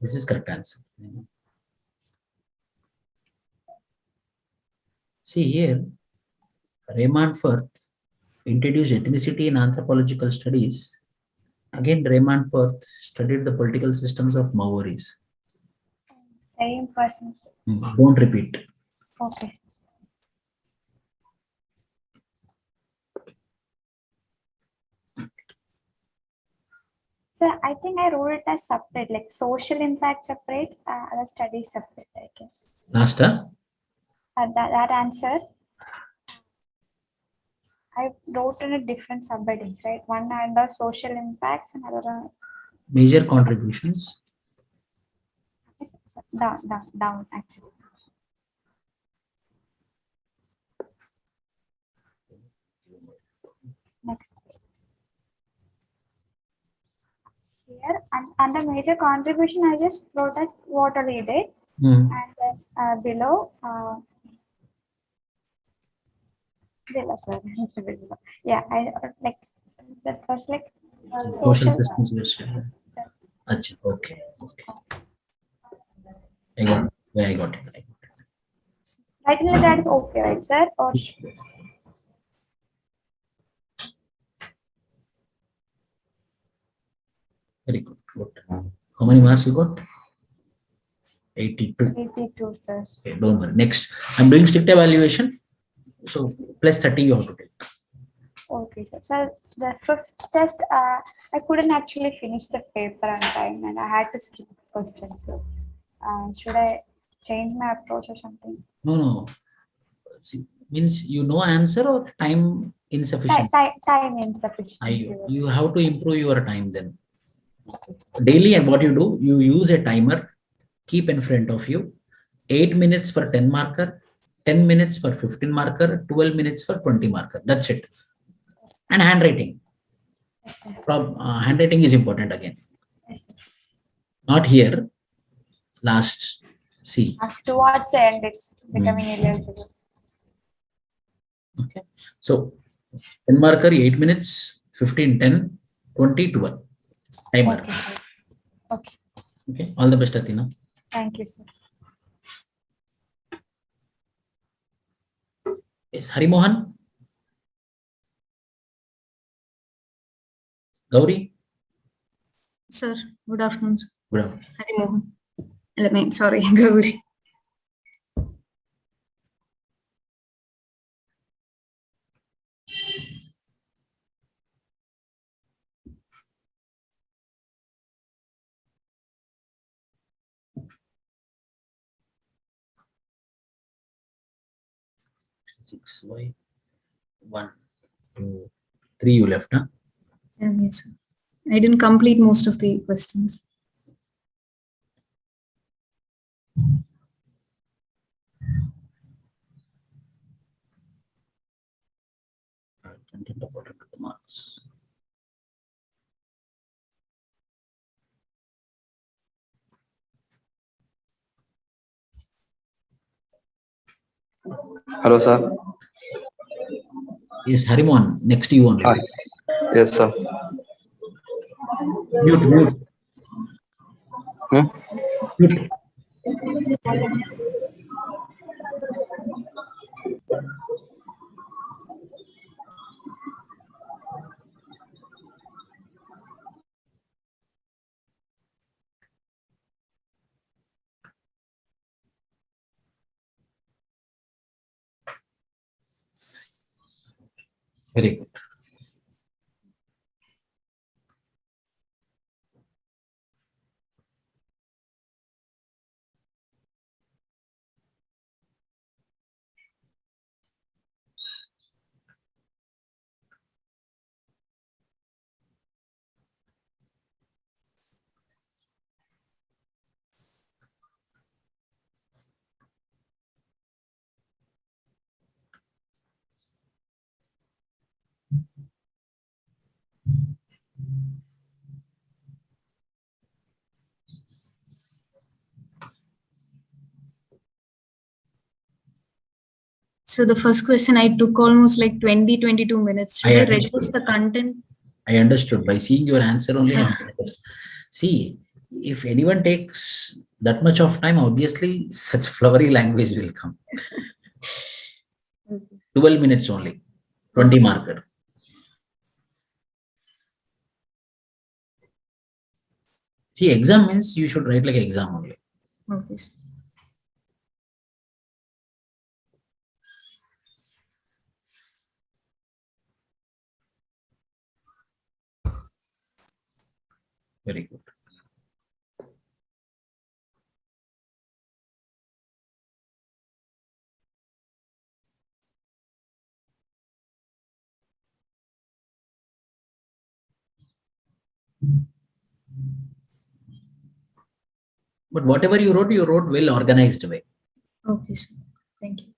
This is correct answer. See here, Raymond Firth introduced ethnicity in anthropological studies. Again, Raymond Firth studied the political systems of Maoris. Same person. Don't repeat. Okay. So I think I wrote it as separate, like social impact separate, other studies separate, I guess. Last, That answer, I wrote in a different subheadings, right? One under social impacts and other major contributions. down actually. Next. Here and under major contribution, I just wrote as what we did, and then below. Below, sorry. Yeah, I like that was like Social social. systems. Achha, okay. I got it. Yeah, I got it. I think that is okay, right, sir? Or very good. Good. How many marks you got? 82. 82, sir. Okay, don't worry. Next, I'm doing strict evaluation. So plus 30 you have to take. Okay, sir. So the fifth test, I couldn't actually finish the paper on time, and I had to skip questions. So, should I change my approach or something? No. See, means you know answer or time insufficient? Time insufficient. You have to improve your time then. Daily, and what you do, you use a timer, keep in front of you, 8 minutes for 10 marker, 10 minutes for 15 marker, 12 minutes for 20 marker. That's it. And handwriting. Handwriting is important again. Not here. Last. See. Towards the end, it's becoming illegible. Okay. So 10 marker, 8 minutes, 15, 10, 20, 12. Timer. Okay. Okay. All the best, Athena. Thank you, sir. Yes, Harimohan? Gauri? Sir, good afternoon. Sir. Good afternoon. Hari Mohan. Sorry, Gauri. Six y 1, 2, 3 you left, huh? Yes, sir. I didn't complete most of the questions. Content according to the marks. Hello, sir. Yes, Harimohan, next to you only. Hi. Yes, sir. Mute. Hmm? Mute. Very good. So the first question I took almost like 20-22 minutes. Should I I understood. reduce the content? I understood. By seeing your answer only, I understood. See, if anyone takes that much of time, obviously such flowery language will come. Okay. 12 minutes only, 20 marker. See, exam means you should write like exam only. Okay. Sir. Very good. But whatever you wrote well organized way. Okay, sir. Thank you.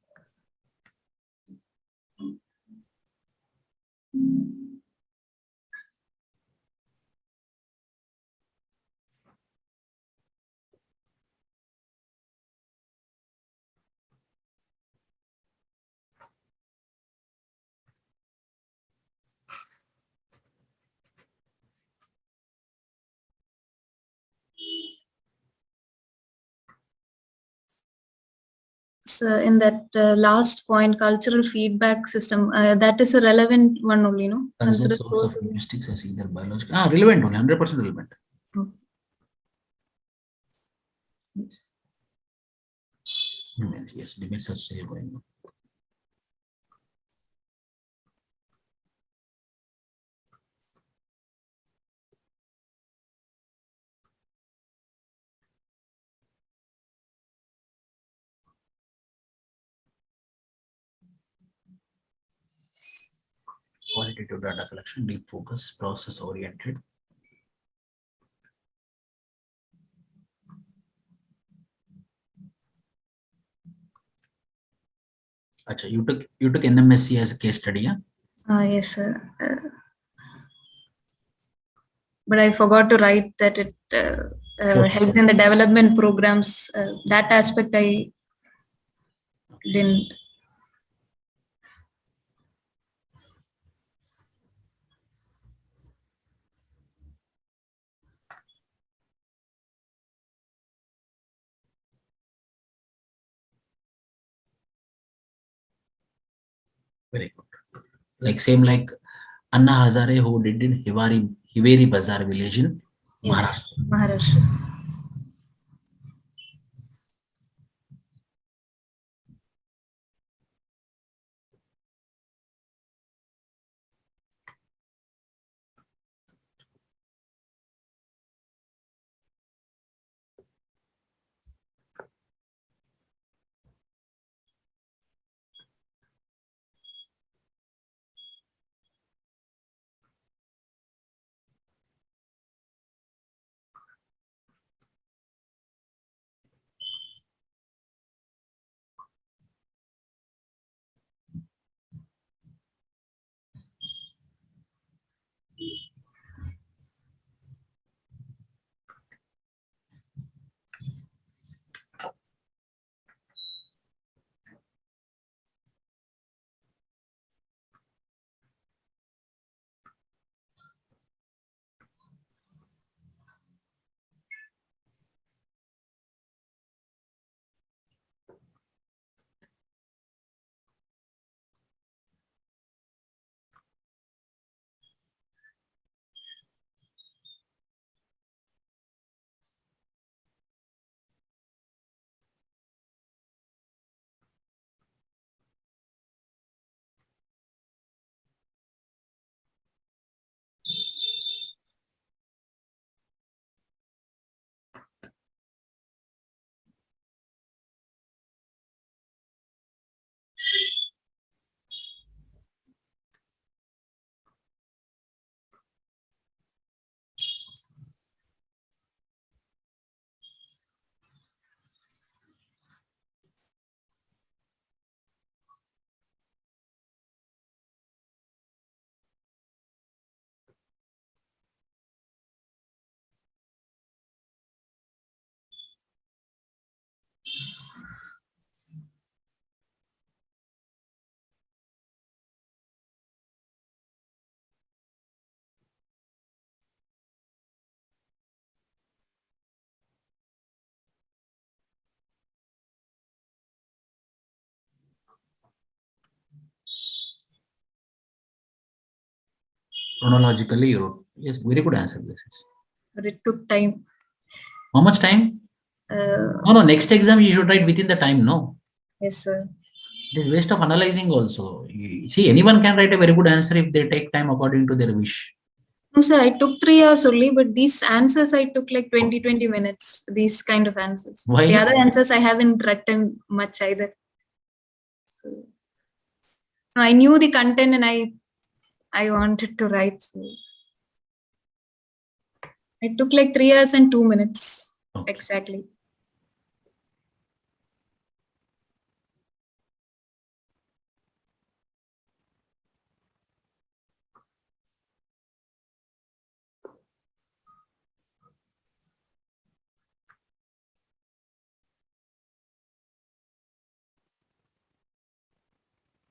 So in that last point, cultural feedback system, that is a relevant one only, no? Consider source of linguistics as either biological. Relevant only, 100% relevant. Okay. Yes. Yes, debates are still going on. Qualitative data collection, deep focus, process oriented. Achha, you took NMSC as a case study, yeah? Yes, sir. But I forgot to write that it Sure. helped in the development programs. That aspect I didn't. Very good. Like same like Anna Hazare who did in Hiveri Bazar village in Yes, Maharashtra. Maharashtra. Chronologically, you wrote. Yes, very good answer. This is. But it took time. How much time? No, next exam you should write within the time, no? Yes, sir. It is waste of analyzing also. See, anyone can write a very good answer if they take time according to their wish. No, sir, I took 3 hours only, but these answers I took like 20 minutes. These kind of answers. Why? The other answers I haven't written much either. So no, I knew the content and I wanted to write. So it took like 3 hours and 2 minutes. Okay. Exactly.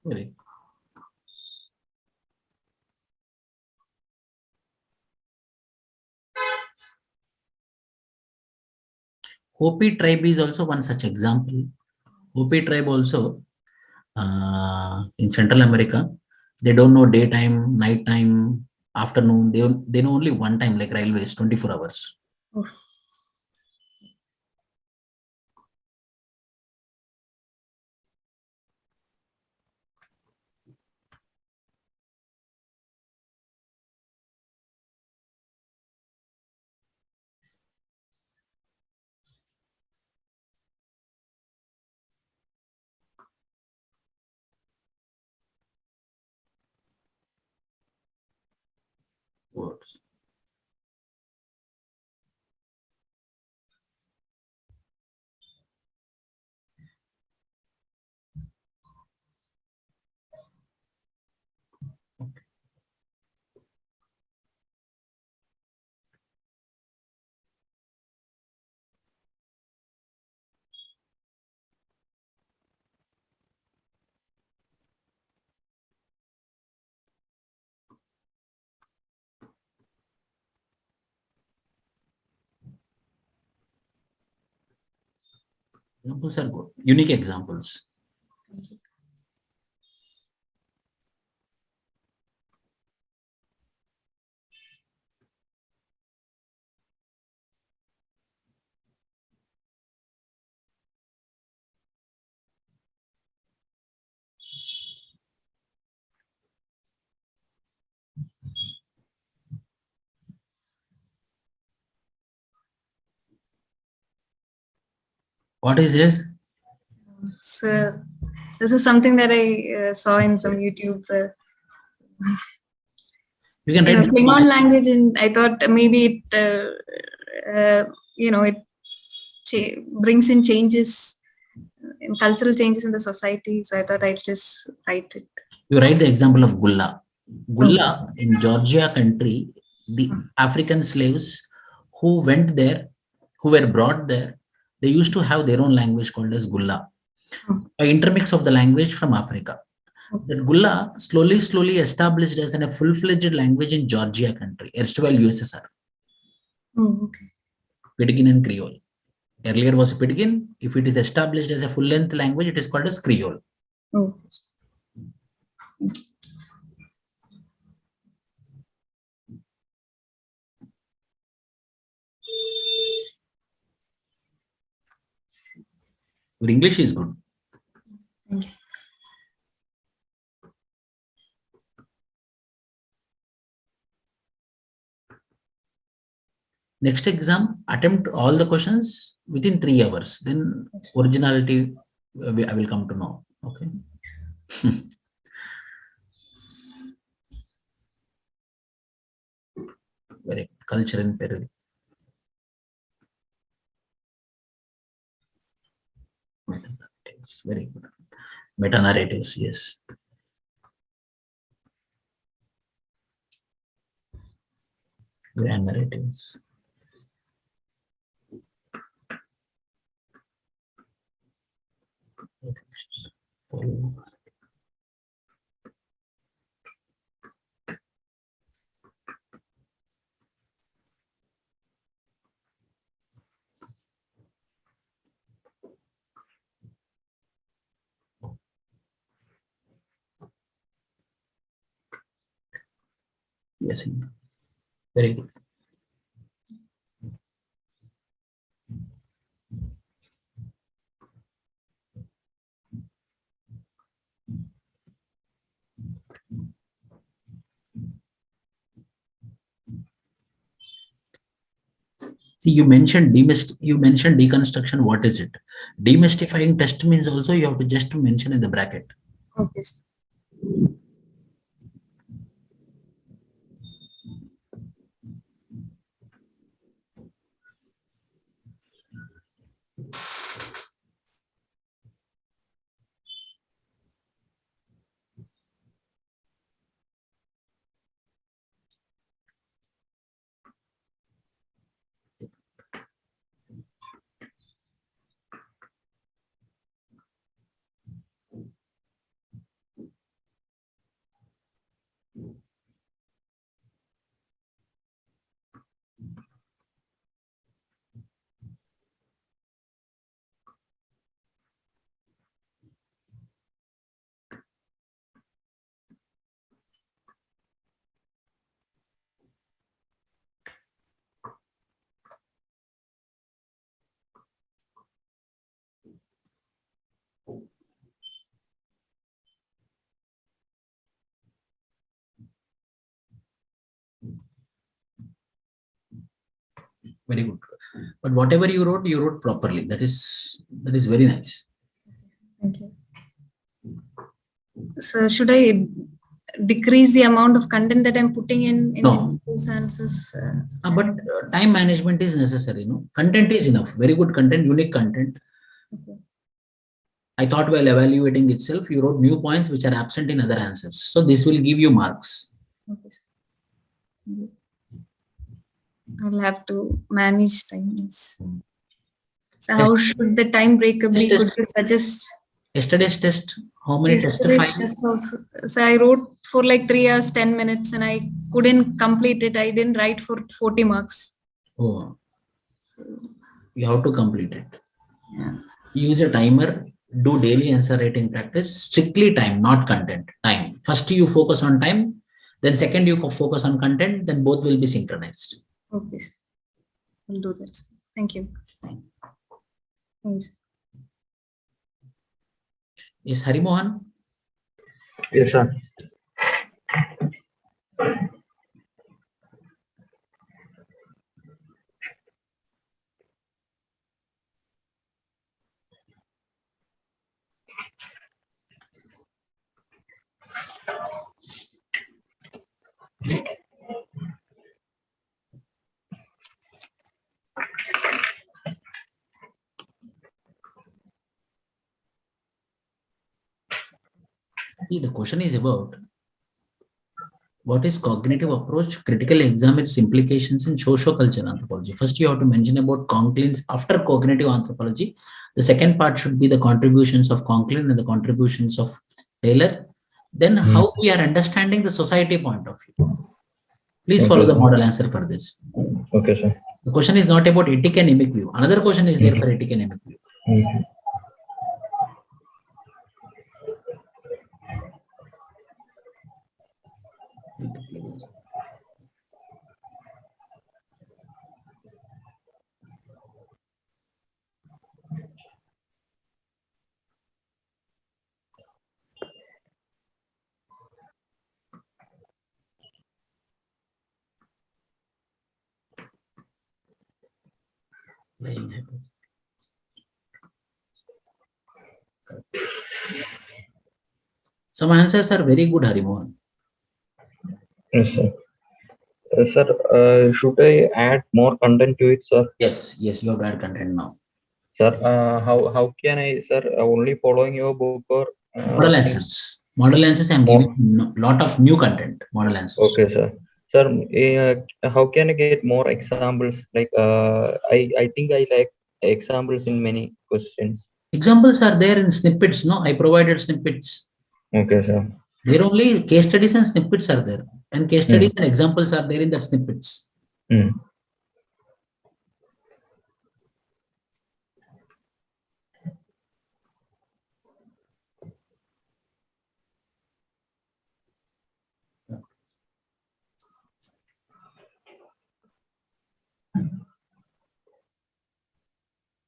Very. Hopi tribe is also one such example. Hopi tribe also in Central America, they don't know daytime, nighttime, afternoon. They know only one time, like railways, 24 hours. Oh. Words. Examples are good. Unique examples. What is this? So this is something that I saw in some YouTube. You can write Klingon language, and I thought maybe it, it brings in changes, in cultural changes in the society. So I thought I'd just write it. You write the example of Gulla. Gulla in Georgia country, the African slaves who went there, who were brought there, they used to have their own language called as Gulla, an intermix of the language from Africa. That Gulla slowly established as a full-fledged language in Georgia country, erstwhile USSR. Pidgin and Creole. Earlier was Pidgin. If it is established as a full-length language, it is called as Creole. Oh. Thank you. Your English is good. Thank you. Next exam, attempt all the questions within 3 hours. Then originality, I will come to know. Okay. Very good. Culture in Peru. Very good. Meta narratives, yes. Grand narratives. Yes, very good. See, you mentioned deconstruction. What is it? Demystifying test means also you have to just mention in the bracket. Okay. Very good. But whatever you wrote properly. That is very nice. Thank you. So should I decrease the amount of content that I'm putting in No. those answers? But time management is necessary. No, content is enough. Very good content, unique content. Okay. I thought while evaluating itself, you wrote new points which are absent in other answers. So this will give you marks. Okay. I'll have to manage time. So how should the time breaker be? Could you suggest? Yesterday's test, how many tests? Yesterday's test also. So I wrote for like 3 hours, 10 minutes, and I couldn't complete it. I didn't write for 40 marks. Oh, so you have to complete it. Yeah. Use a timer. Do daily answer writing practice. Strictly time, not content. Time. First you focus on time. Then second you focus on content. Then both will be synchronized. Okay. I'll do that. Thank you. Thanks. Yes, Hari Mohan? Yes, sir. See, the question is about what is cognitive approach, critically examine its implications in socio-cultural anthropology. First, you have to mention about Conklin. After cognitive anthropology, the second part should be the contributions of Conklin and the contributions of Taylor. Then how we are understanding the society point of view. Please follow the model answer for this. Okay, sir. The question is not about ethic and emic view. Another question is there for ethic and emic view. Some answers are very good, Harimohan. Yes, sir. Sir, should I add more content to it, sir? Yes, you have to add content now. Sir, how can I, sir, only following your book or? Model answers. Model answers, I'm giving a lot of new content. Model answers. Okay, sir. Sir, how can I get more examples? Like, I think I like examples in many questions. Examples are there in snippets, no? I provided snippets. Okay, sir. There only case studies and snippets are there. And case studies and examples are there in the snippets.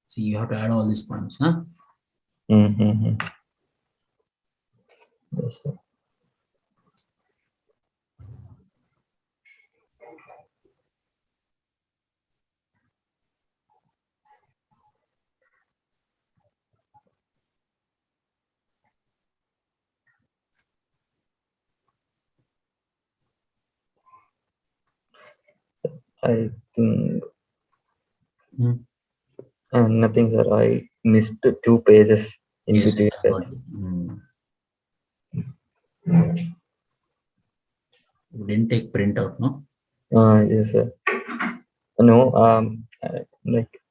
See, you have to add all these points, huh? Yes, sir. I think nothing, sir. I missed 2 pages in Yes, between. I got it. You didn't take printout, no? Yes, sir. No, like.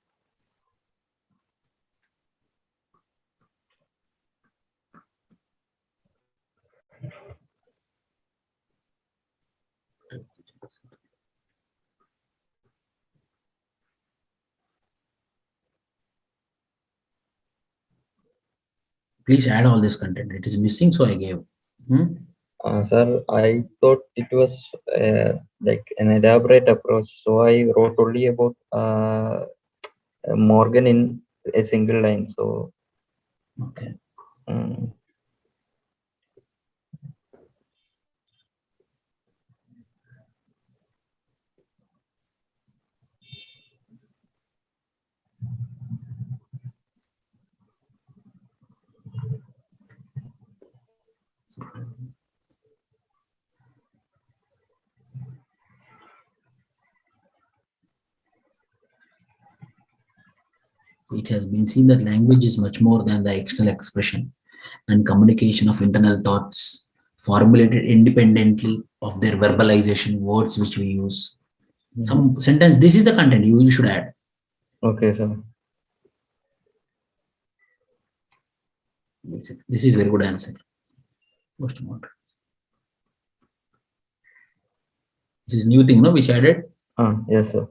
Please add all this content. It is missing, so I gave. Sir, I thought it was like an elaborate approach, so I wrote only about Morgan in a single line. So, okay. So it has been seen that language is much more than the external expression and communication of internal thoughts formulated independently of their verbalization, words which we use. Some sentence, this is the content you should add. Okay, sir. This is very good answer. Most important. This is new thing, no, which added? Yes, sir.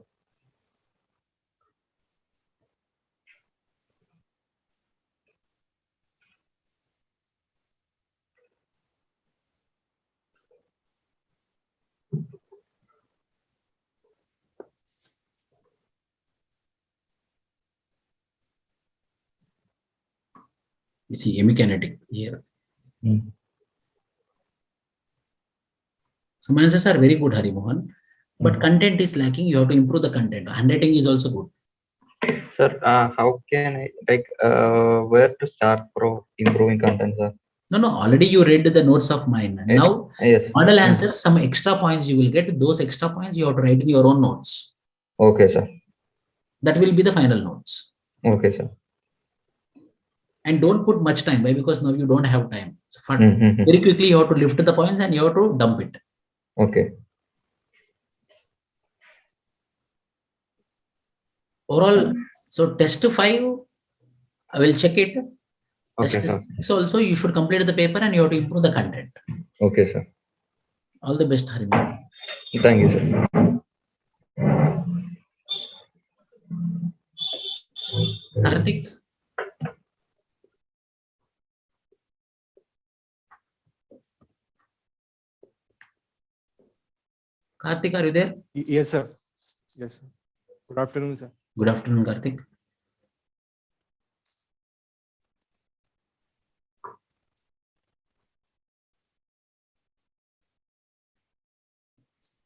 You see, hemikinetic here. Some answers are very good, Harimohan, but content is lacking. You have to improve the content. Handwriting is also good. Sir, how can I, like, where to start for improving content, sir? No, already you read the notes of mine. Now, Yes. model answers, some extra points you will get. Those extra points you have to write in your own notes. Okay, sir. That will be the final notes. Okay, sir. And don't put much time. Why? Because now you don't have time. So Mm-hmm. very quickly you have to lift the points and you have to dump it. Okay. Overall, so test 5, I will check it. Okay, Test sir. 6 also, you should complete the paper and you have to improve the content. Okay, sir. All the best, Harinder. Thank you, sir. Karthik. Karthik, are you there? Yes, sir. Yes, sir. Good afternoon, sir. Good afternoon, Karthik.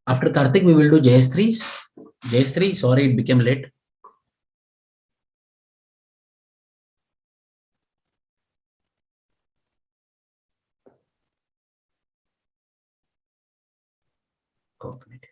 After Karthik, we will do Jayasthree's. Jayashree, sorry, it became late. Cognitive.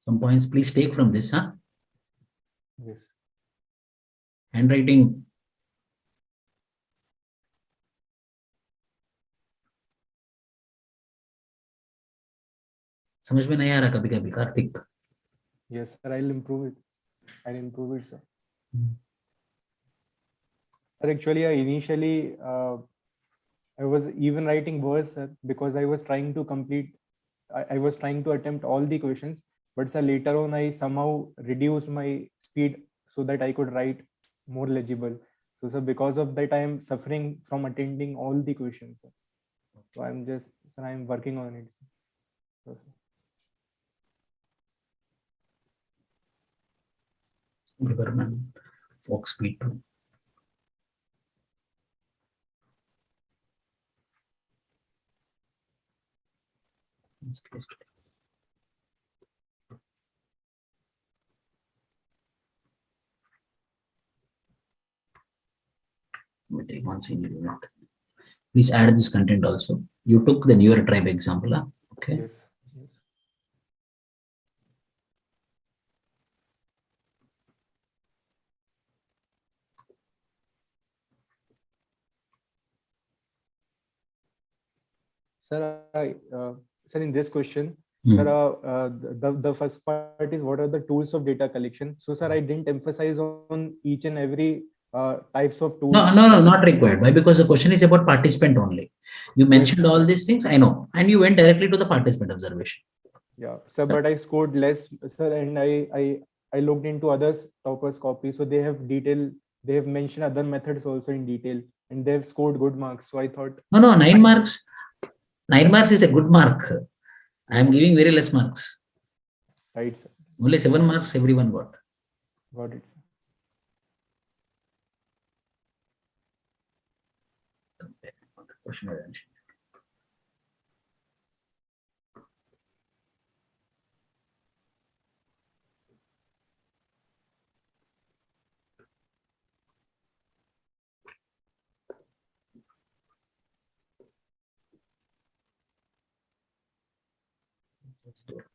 Some points please take from this, huh? Yes. Handwriting. समझ में नहीं आ रहा कभी कभी Kartik. Yes, sir. I'll improve it. Sir. But actually, initially, I was even writing worse, sir, because I was trying to complete. I was trying to attempt all the questions, but sir, later on, I somehow reduced my speed so that I could write more legible. So, sir, because of that, I am suffering from attending all the questions. Sir. So I'm working on it. Sir. So, sir. Liberman, Fox Speed 2. Please add this content also. You took the newer tribe example, huh? Okay. Yes. Yes. Sir, in this question, sir, the first part is what are the tools of data collection? So, sir, I didn't emphasize on each and every types of tools. No, not required. Why? Because the question is about participant only. You mentioned all these things, I know, and you went directly to the participant observation. Yeah, sir, but I scored less, sir, and I looked into others toppers copy, so they have mentioned other methods also in detail, and they've scored good marks. So I thought No, 9 marks. 9 marks is a good mark. I am giving very less marks. Right, sir. Only 7 marks everyone got. Got it. Question attention.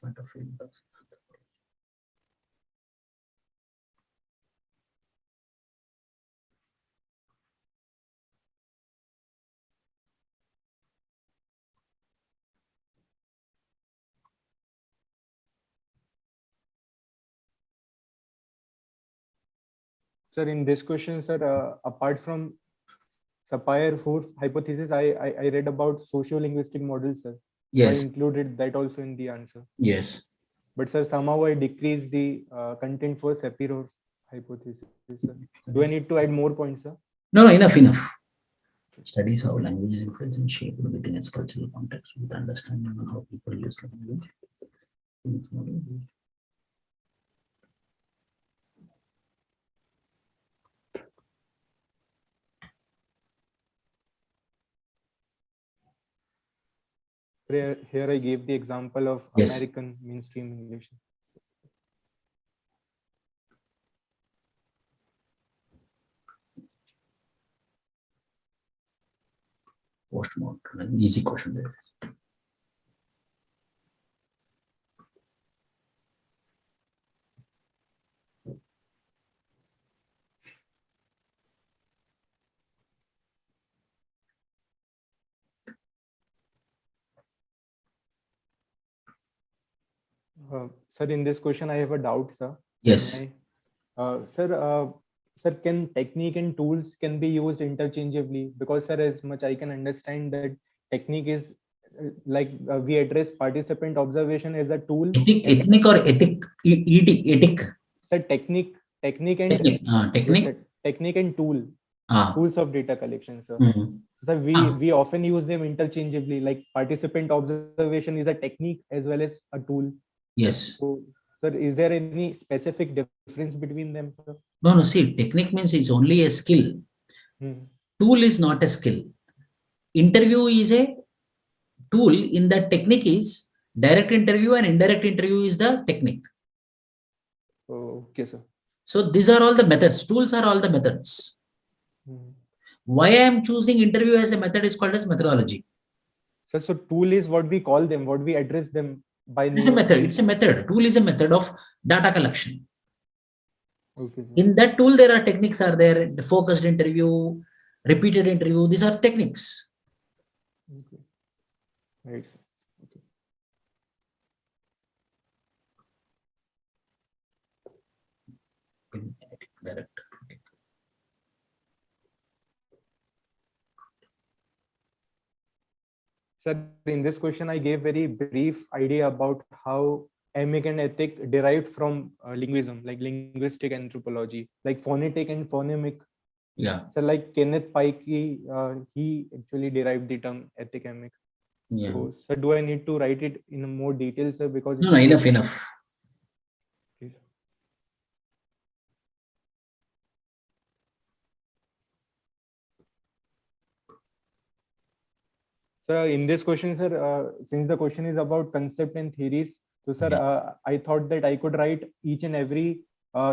Point of view. Sir, in this question, sir, apart from Sapir-Whorf hypothesis, I read about socio-linguistic models, sir. Yes. So I included that also in the answer. Yes. But sir, somehow I decreased the content for Sapir-Whorf hypothesis. Sir. Do I need to add more points, sir? No, enough. Studies how language is influenced and shaped within its cultural context with understanding on how people use language. Here I gave the example of Yes. American mainstream English. Postmortem, easy question there. Sir, in this question, I have a doubt, sir. Yes. Sir, can technique and tools can be used interchangeably? Because, sir, as much I can understand that technique is we address participant observation as a tool. Ethnic or ethic? Ethic. Sir, technique and Technique. Technique. Yes, sir, technique and tool. Tools of data collection, sir. So we often use them interchangeably. Like participant observation is a technique as well as a tool. Yes. So, sir, is there any specific difference between them, sir? No. See, technique means it's only a skill. Tool is not a skill. Interview is a tool. In that technique is direct interview and indirect interview is the technique. Okay, sir. So these are all the methods. Tools are all the methods. Why I am choosing interview as a method is called as methodology. So tool is what we call them, what we address them by name. It's a method. It's a method. Tool is a method of data collection. Okay, sir. In that tool, there are techniques are there. The focused interview, repeated interview. These are techniques. Okay. Right. Okay. Direct. Sir, in this question, I gave very brief idea about how emic and ethic derived from linguism, like linguistic anthropology, like phonetic and phonemic. Yeah. So like Kenneth Pike, he actually derived the term ethic emic. Yeah. So, sir, do I need to write it in more detail, sir? Because No, enough. Please. So in this question, sir, since the question is about concept and theories, so sir, I thought that I could write each and every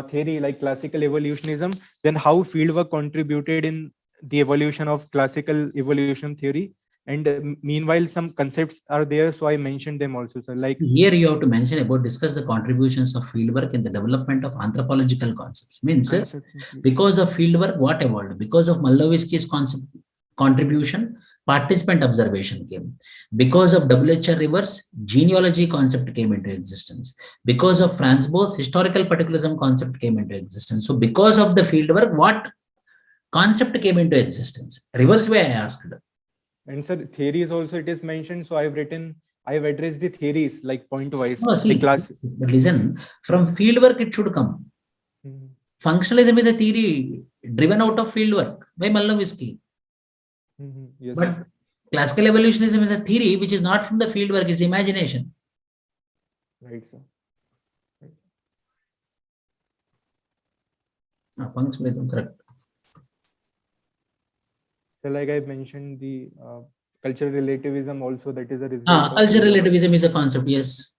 theory like classical evolutionism, then how fieldwork contributed in the evolution of classical evolution theory. And meanwhile, some concepts are there, so I mentioned them also, sir. Like here, you have to mention about discuss the contributions of fieldwork in the development of anthropological concepts. Means because of fieldwork, what evolved? Because of Malnowitzki's contribution, participant observation came. Because of W.H.R. Rivers, genealogy concept came into existence. Because of Franz Boas, historical particularism concept came into existence. So because of the fieldwork, what concept came into existence? Reverse way I asked. And sir, theories also it is mentioned. So I've addressed the theories like point wise. No, see, but listen, from fieldwork it should come. Functionalism is a theory driven out of fieldwork by Malnowitzki. Yes, But sir. classical evolutionism is a theory which is not from the fieldwork, it's imagination. Right, sir. Functionalism, correct. So like I mentioned, the cultural relativism also, that is a result. Cultural relativism is a concept, yes.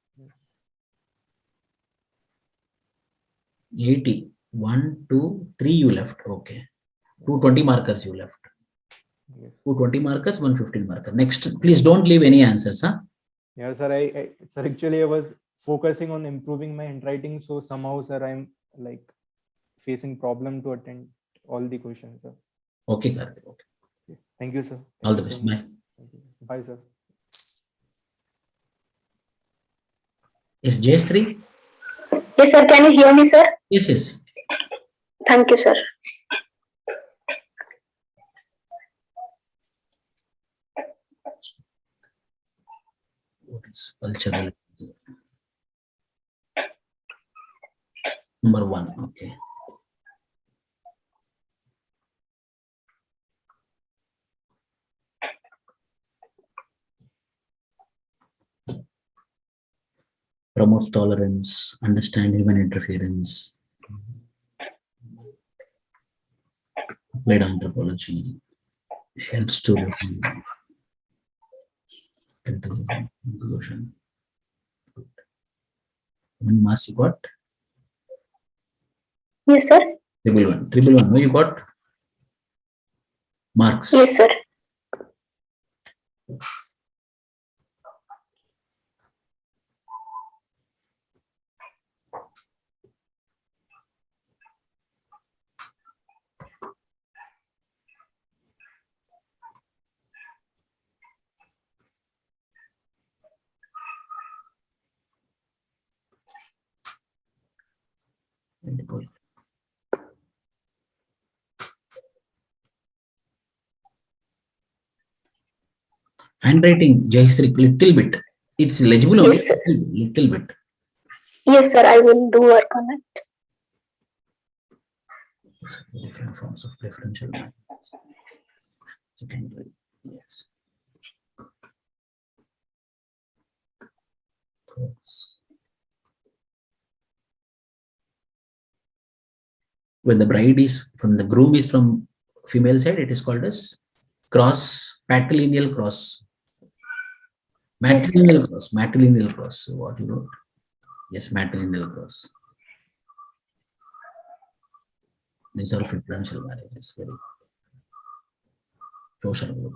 80. 1, 2, 3 you left. Okay. 220 markers you left. Yes. 220 markers, 115 marker. Next, please don't leave any answers. Yeah, sir. Sir, actually, I was focusing on improving my handwriting. So somehow, sir, I'm like facing problem to attend all the questions, sir. Okay, Karthik. Okay. Thank you, sir. All the best. Bye. Bye, sir. Is JS3? Yes, sir. Can you hear me, sir? Yes, yes. Thank you, sir. What is cultural? Number 1. Okay. Promotes tolerance, understand human interference, applied anthropology, helps to Criticism, inclusion. How many marks you got? Yes, sir. Triple one. Triple one. No, you got marks. Yes, sir. Handwriting, Jayashree, little bit. It's legible only. Yes, sir. Little bit. Yes, sir. I will do work on it. Different forms of preferential marriage. Secondary, yes. Cross. When the bride is from the groom is from female side, it is called as cross, patrilineal cross. Matrilineal cross, matrilineal cross. So what you wrote? Yes, matrilineal cross. These are preferential marriages. Very social group.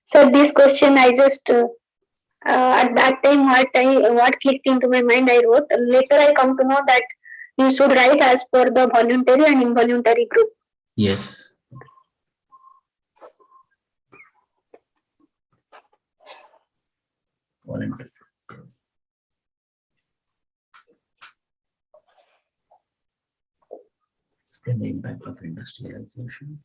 So this question I just at that time what clicked into my mind I wrote. Later I come to know that you should write as per the voluntary and involuntary group. Yes. Voluntary. Explain the impact of industrialization.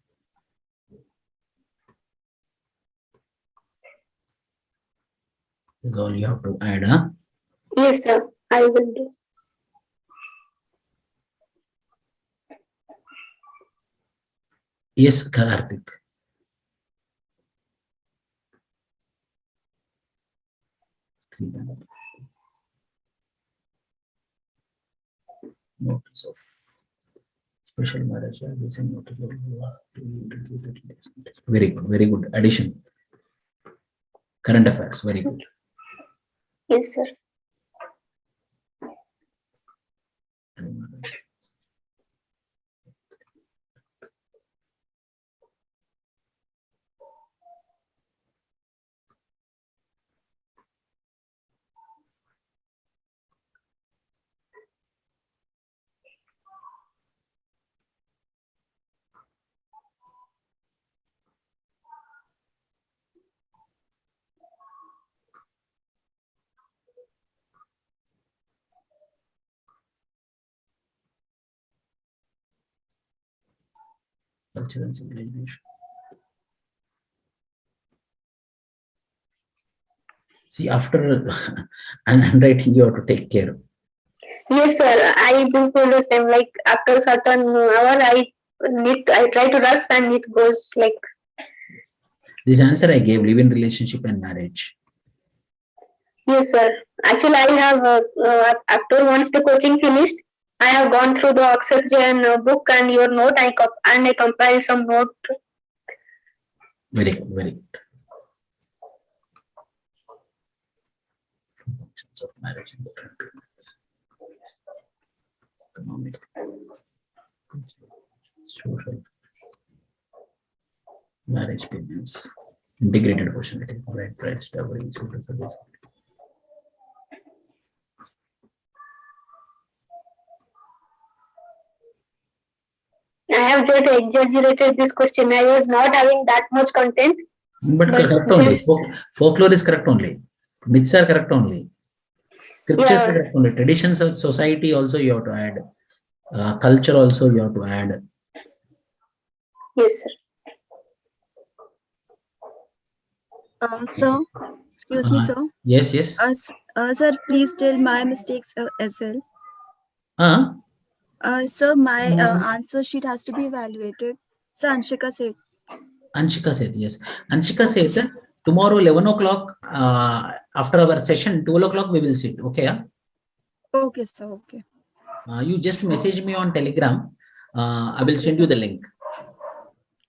This is all you have to add, huh? Yes, sir. I will do. Yes, Karthik. Notice of special marriage. Very good, very good addition. Current affairs, very good. Yes, sir. Culture and civilization. See, after handwriting, you have to take care. Yes, sir. I do feel the same. Like after certain hour, I try to rush and it goes like. This answer I gave: live-in relationship and marriage. Yes, sir. Actually, I have after once the coaching finished, I have gone through the Oxygen book and your note. I compiled some note. Very good, very good. Functions of marriage in different periods. Economic, social, marriage payments, integrated portion, right, rights, dowry, social service. I have just exaggerated this question. I was not having that much content. But correct only. Folklore is correct only. Myths are correct only. Scriptures are correct only. Traditions of society also you have to add. Culture also you have to add. Yes, sir. Sir, excuse me, sir. Yes, yes. Sir, please tell my mistakes as well. Sir, my answer sheet has to be evaluated. So Anshika said. Anshika said, yes. Anshika said, tomorrow 11 o'clock, after our session, 12 o'clock we will sit. Okay, yeah? Okay, sir. Okay. You just message me on Telegram. I will send you the link.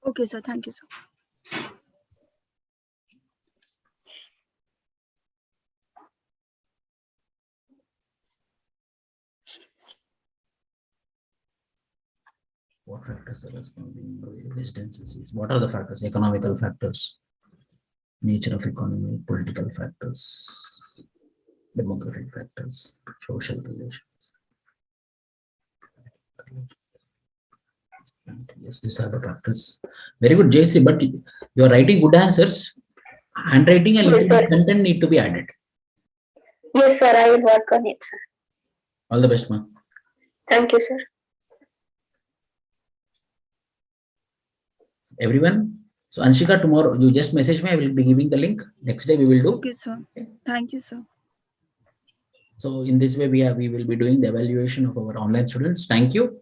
Okay, sir. Thank you, sir. What factors are responding to distances? What are the factors? Economical factors, nature of economy, political factors, demographic factors, social relations. Yes, these are the factors. Very good, JC, but you are writing good answers. Handwriting and Yes, sir. content need to be added. Yes, sir. I will work on it, sir. All the best, ma'am. Thank you, sir. Everyone. So Anshika, tomorrow you just message me. I will be giving the link. Next day we will do. Okay, sir. Thank you, sir. So in this way we will be doing the evaluation of our online students. Thank you.